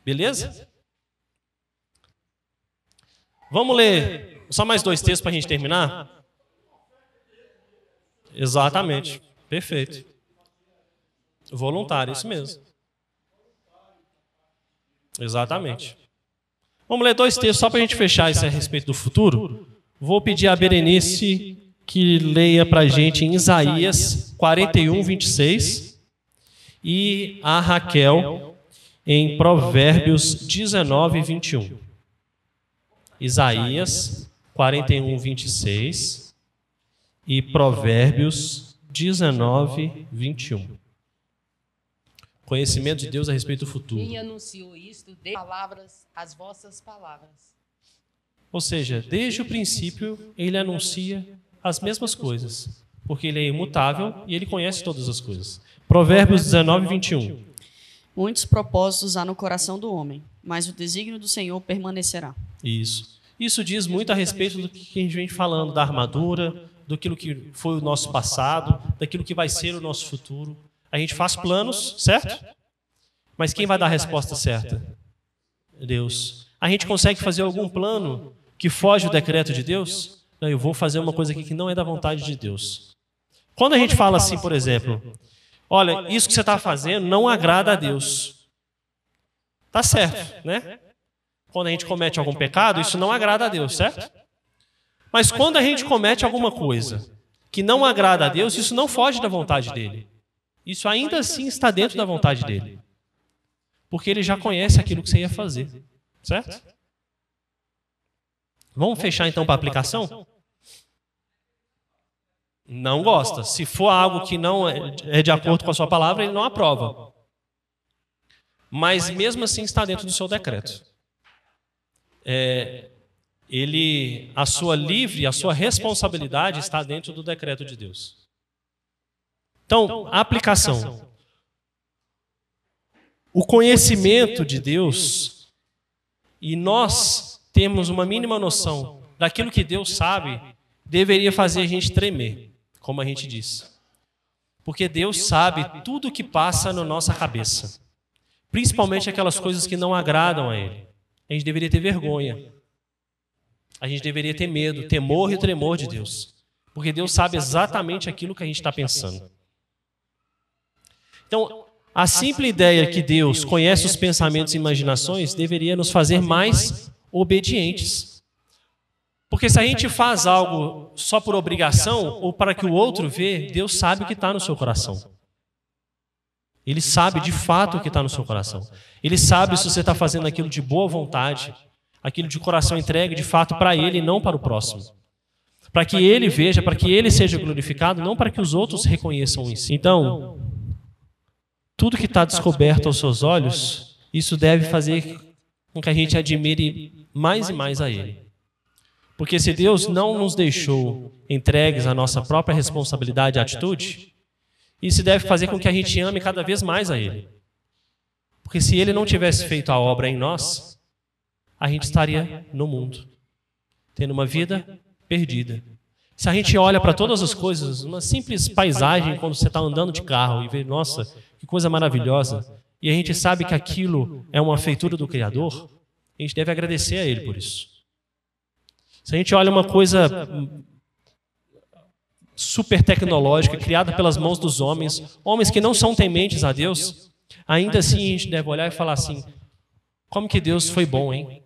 Beleza? Vamos ler só mais 2 textos para a gente terminar? Exatamente. Perfeito. Voluntário, isso mesmo. Exatamente. Vamos ler 2 textos só para a gente fechar isso a respeito do futuro. Vou pedir a Berenice que leia para a gente em Isaías 41, 26 e a Raquel em Provérbios 19, 21. Isaías 41, 26 e Provérbios 19, 21. Conhecimento de Deus a respeito do futuro. Quem anunciou isto, dê palavras, as vossas palavras. Ou seja, desde o princípio, ele anuncia as mesmas coisas. porque ele é imutável e ele conhece todas as coisas. Provérbios 19, 21. Muitos propósitos há no coração do homem, mas o desígnio do Senhor permanecerá. Isso diz muito a respeito do que a gente vem falando, da armadura, daquilo que foi o nosso passado, daquilo que vai ser o nosso futuro. A gente faz planos, certo? Mas quem vai dar a resposta certa? Deus. A gente consegue fazer algum plano que foge do decreto de Deus? Não, eu vou fazer uma coisa aqui que não é da vontade de Deus. Quando a gente fala assim, por exemplo, olha, isso que você está fazendo não agrada a Deus. Tá certo, né? Quando a gente comete algum pecado, isso não agrada a Deus, certo? Mas quando a gente comete alguma coisa que não agrada a Deus, isso não foge da vontade dele. Isso ainda assim está dentro da vontade dele. Porque ele já conhece aquilo que você ia fazer, certo? Vamos fechar então para a aplicação? Não gosta. Se for algo que não é de acordo com a sua palavra, ele não aprova. Mas mesmo assim está dentro do seu decreto. A sua responsabilidade está dentro do decreto de Deus. Então, a aplicação. O conhecimento de Deus, e nós temos uma mínima noção daquilo que Deus sabe, deveria fazer a gente tremer, como a gente disse. Porque Deus sabe tudo o que passa na nossa cabeça. Principalmente aquelas coisas que não agradam a Ele. A gente deveria ter vergonha. A gente deveria ter medo, temor e tremor de Deus. Porque Deus sabe exatamente aquilo que a gente está pensando. Então, a simples ideia que Deus conhece os pensamentos e imaginações deveria nos fazer mais obedientes. Porque se a gente faz algo só por obrigação ou para que o outro vê, Deus sabe o que está no seu coração. Ele sabe de fato o que está no seu coração. Ele sabe se você está fazendo aquilo de boa vontade, aquilo de coração entregue de fato para Ele e não para o próximo. Para que Ele veja, para que Ele seja glorificado, não para que os outros reconheçam isso. Então, tudo que está descoberto aos seus olhos, isso deve fazer com que a gente admire mais e mais a Ele. Porque se Deus não nos deixou entregues à nossa própria responsabilidade e atitude, isso deve fazer com que a gente ame cada vez mais a Ele. Porque se Ele não tivesse feito a obra em nós, a gente estaria no mundo, tendo uma vida perdida. Se a gente olha para todas as coisas, uma simples paisagem, quando você está andando de carro e vê, nossa, que coisa maravilhosa, e a gente sabe que aquilo é uma feitura do Criador, a gente deve agradecer a Ele por isso. Se a gente olha uma coisa super tecnológica, criada pelas mãos dos homens, homens que não são tementes a Deus, ainda assim a gente deve olhar e falar assim, como que Deus foi bom, hein?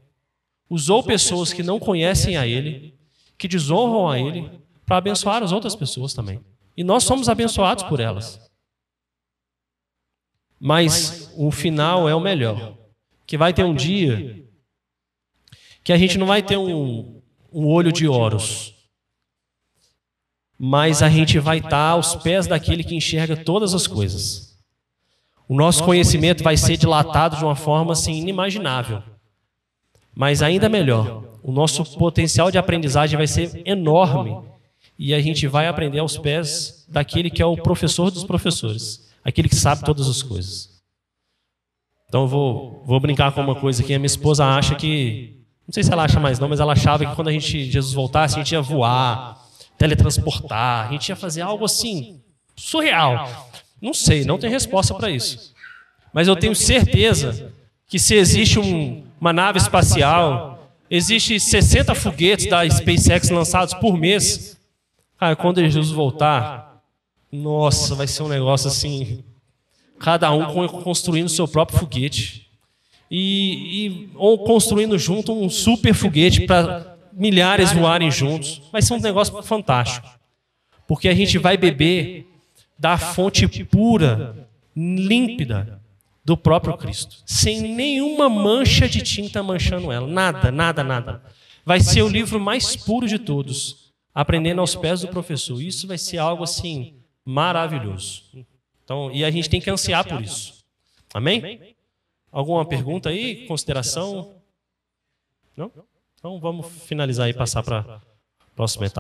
Usou pessoas que não conhecem a Ele, que desonram a Ele, para abençoar as outras pessoas também. E nós somos abençoados por elas. Mas o final é o melhor. Que vai ter um dia que a gente não vai ter um olho de ouros, mas a gente vai estar aos pés daquele que enxerga todas as coisas. O nosso conhecimento vai ser dilatado de uma forma assim inimaginável. Mas ainda melhor, o nosso potencial de aprendizagem vai ser enorme e a gente vai aprender aos pés daquele que é o professor dos professores, aquele que sabe todas as coisas. Então eu vou brincar com uma coisa aqui. A minha esposa acha que, não sei se ela acha mais não, mas ela achava que quando Jesus voltasse, a gente ia voar, teletransportar, a gente ia fazer algo assim, surreal. Não sei, não tem resposta para isso. Mas eu tenho certeza que se existe uma nave espacial, existe 60 foguetes da SpaceX lançados por mês, cara, quando Jesus voltar, nossa, vai ser um negócio assim, cada um construindo o seu próprio foguete. Ou construindo junto um super foguete para milhares voarem juntos. Vai ser um negócio fantástico. Porque a gente vai beber da fonte pura, límpida, do próprio Cristo. Sem nenhuma mancha de tinta manchando ela. Nada, nada, nada. Vai ser o livro mais puro de todos. Aprendendo aos pés do professor. Isso vai ser algo assim, maravilhoso. Então, e a gente tem que ansiar por isso. Amém? Alguma pergunta aí? Consideração? Não? Então vamos finalizar e passar para a próxima etapa.